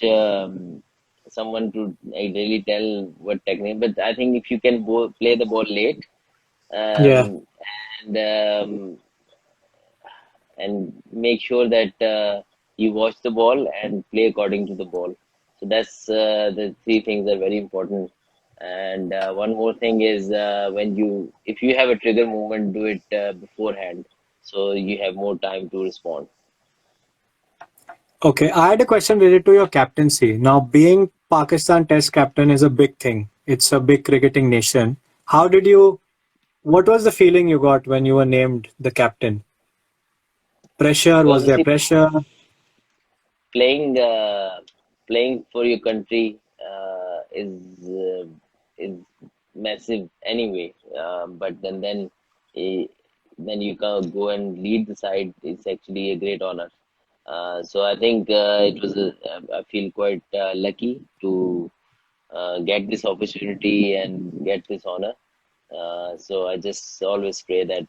[SPEAKER 2] someone to really tell what technique. But I think if you can play the ball late,
[SPEAKER 1] Yeah.
[SPEAKER 2] and make sure that you watch the ball and play according to the ball. So that's the three things are very important. And one more thing is if you have a trigger movement, do it beforehand, so you have more time to respond.
[SPEAKER 1] Okay, I had a question related to your captaincy. Now, being Pakistan Test captain is a big thing. It's a big cricketing nation. How did you? What was the feeling you got when you were named the captain? Pressure? Was there
[SPEAKER 2] Obviously,
[SPEAKER 1] pressure?
[SPEAKER 2] playing playing for your country is massive anyway. But eh, then you can go and lead the side. It's actually a great honor. So I think I feel quite lucky to get this opportunity and get this honor. So I just always pray that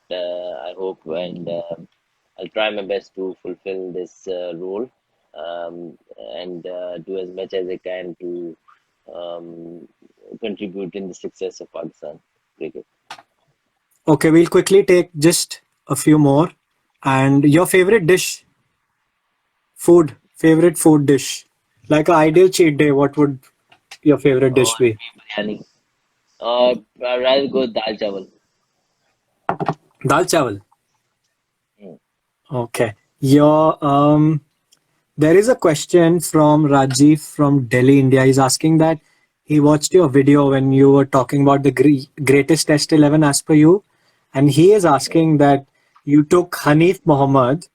[SPEAKER 2] I hope and I'll try my best to fulfill this role, and do as much as I can to um, contribute in the success of Pakistan cricket.
[SPEAKER 1] Okay, we'll quickly take just a few more. And your favorite dish, favorite food dish, like an ideal cheat day. What would your favorite
[SPEAKER 2] Oh,
[SPEAKER 1] dish be?
[SPEAKER 2] biryani. I'd rather go dal chawal.
[SPEAKER 1] Dal chawal.
[SPEAKER 2] Mm.
[SPEAKER 1] Okay. There is a question from Rajiv from Delhi, India. He's asking that he watched your video when you were talking about the greatest Test 11 as per you, and he is
[SPEAKER 2] Mm.
[SPEAKER 1] asking that you took Hanif Mohammad,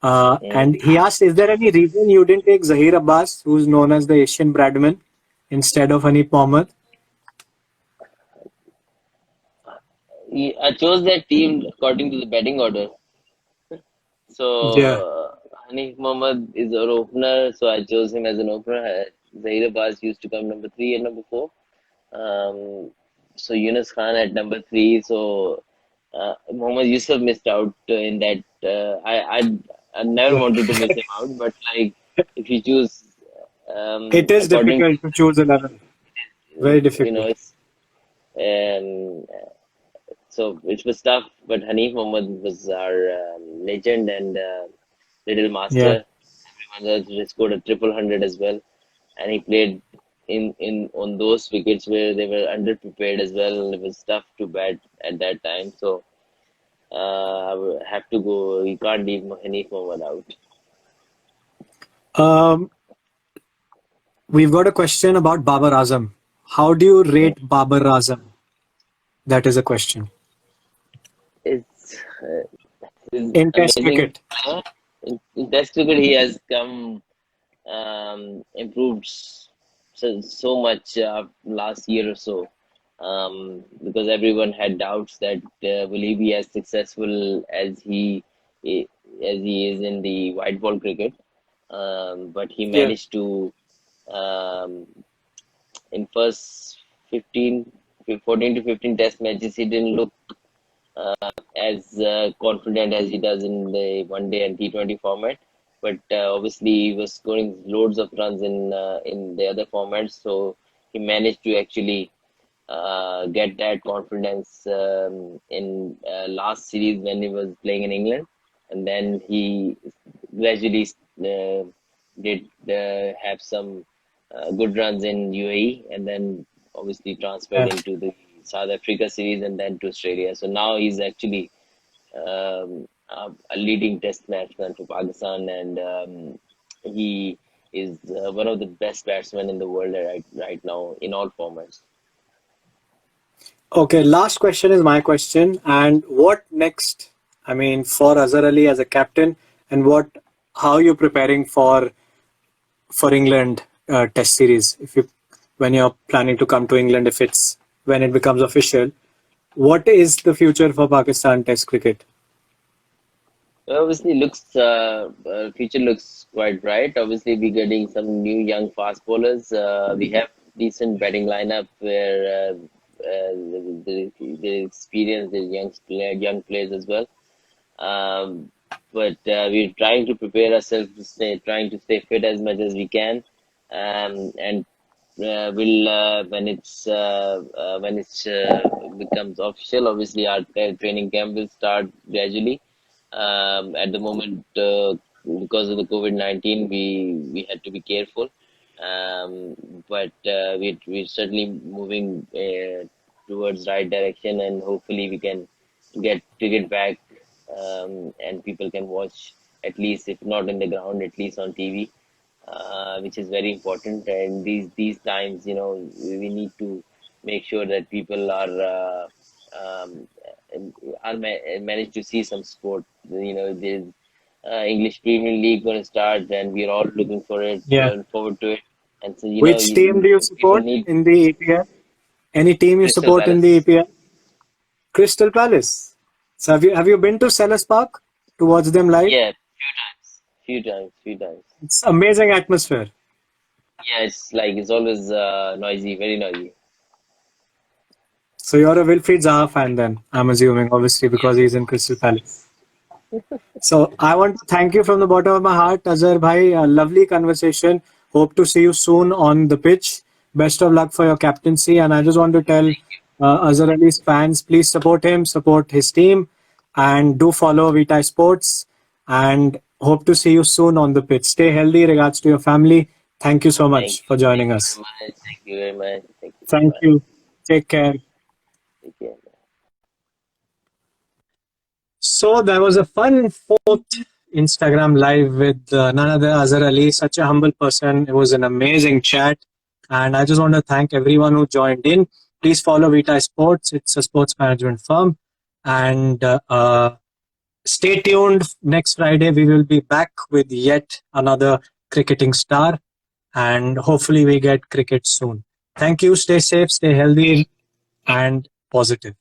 [SPEAKER 2] Mm.
[SPEAKER 1] and he asked, is there any reason you didn't take Zahir Abbas, who's known as the Asian Bradman, instead of Hanif Mohammad?
[SPEAKER 2] I chose that team according to the batting order. So
[SPEAKER 1] Yeah.
[SPEAKER 2] Hanif Mohammad is our opener, so I chose him as an opener. Zahir Abbas used to come number three and number four. Um, so Yunus Khan at number three. So Mohammad Yusuf missed out in that. I never
[SPEAKER 1] Yeah.
[SPEAKER 2] wanted to miss him out, but like if you choose
[SPEAKER 1] It is
[SPEAKER 2] according to
[SPEAKER 1] difficult to choose 11. Very difficult.
[SPEAKER 2] it's um, so it was tough. But Hanif Mohammad was our legend and little
[SPEAKER 1] Yeah.
[SPEAKER 2] master. Everyone else just scored a triple hundred as well, and he played in on those wickets where they were underprepared as well. It was tough to bat at that time, so I will have to go. You can't leave Hanif Mohammad out.
[SPEAKER 1] Um, we've got a question about Babar Azam. How do you
[SPEAKER 2] Mm.
[SPEAKER 1] rate Babar Azam? That is a question.
[SPEAKER 2] It's he's
[SPEAKER 1] In Test
[SPEAKER 2] amazing
[SPEAKER 1] cricket.
[SPEAKER 2] player. In Test cricket, he has come improved so much last year or so, because everyone had doubts that will he be as successful as he is in the white ball cricket, but he
[SPEAKER 1] Yeah.
[SPEAKER 2] managed to. Um, in first 14 to 15 test matches, he didn't look as confident as he does in the one day and T20 format. But obviously, he was scoring loads of runs in the other formats, so he managed to actually get that confidence in last series when he was playing in England, and then he gradually did have some good runs in UAE, and then obviously transferred
[SPEAKER 1] Yeah.
[SPEAKER 2] into the South Africa series and then to Australia. So now he's actually a leading Test batsman for Pakistan, and he is one of the best batsmen in the world right now in all formats.
[SPEAKER 1] Okay, last question is my question. And what next? I mean, for Azhar Ali as a captain, and how you preparing for England Test series? When you're planning to come to England, if it's when it becomes official, what is the future for Pakistan Test cricket?
[SPEAKER 2] Obviously, looks future looks quite bright. Obviously, we're getting some new young fast bowlers. We have decent batting lineup where the experience, the young players as well. But we're trying to prepare ourselves trying to stay fit as much as we can, and will when it's becomes official. Obviously, our training camp will start gradually. At the moment, because of the COVID-19, we had to be careful. But we're certainly moving towards right direction, and hopefully we can get cricket back, and people can watch at least, if not in the ground, at least on TV, which is very important. And these times, we need to make sure that people um, manage to see some sport. There's English Premier League going to start, and we're all looking
[SPEAKER 1] Yeah.
[SPEAKER 2] forward to it. And so,
[SPEAKER 1] Which team do you
[SPEAKER 2] people
[SPEAKER 1] support
[SPEAKER 2] need
[SPEAKER 1] in the EPL? Any team you
[SPEAKER 2] Crystal
[SPEAKER 1] support in the
[SPEAKER 2] Palace.
[SPEAKER 1] EPL? Crystal Palace. So have you been to Sellers Park to watch them live?
[SPEAKER 2] Yeah, few times.
[SPEAKER 1] It's amazing atmosphere.
[SPEAKER 2] Yeah, it's always noisy, very noisy.
[SPEAKER 1] So you're a Wilfried Zaha fan then, I'm assuming, obviously, because
[SPEAKER 2] Yes, of
[SPEAKER 1] he's in Crystal
[SPEAKER 2] course.
[SPEAKER 1] Palace. So I want to thank you from the bottom of my heart, Azhar bhai. A lovely conversation. Hope to see you soon on the pitch. Best of luck for your captaincy. And I just want to tell Azhar Ali's fans, please support him, support his team, and do follow Vitae Sports. And hope to see you soon on the pitch. Stay healthy. Regards to your family. Thank you so
[SPEAKER 2] Thank
[SPEAKER 1] much
[SPEAKER 2] you.
[SPEAKER 1] for
[SPEAKER 2] Thank
[SPEAKER 1] joining
[SPEAKER 2] you very
[SPEAKER 1] us.
[SPEAKER 2] much. Thank you very much. Thank you.
[SPEAKER 1] Thank
[SPEAKER 2] Bye.
[SPEAKER 1] you. Take care.
[SPEAKER 2] Take care.
[SPEAKER 1] So there was a fun fourth Instagram live with none other Azhar Ali, such a humble person. It was an amazing chat. And I just want to thank everyone who joined in. Please follow Vitae Sports. It's a sports management firm. And stay tuned. Next Friday, we will be back with yet another cricketing star. And hopefully, we get cricket soon. Thank you. Stay safe, stay healthy, and positive.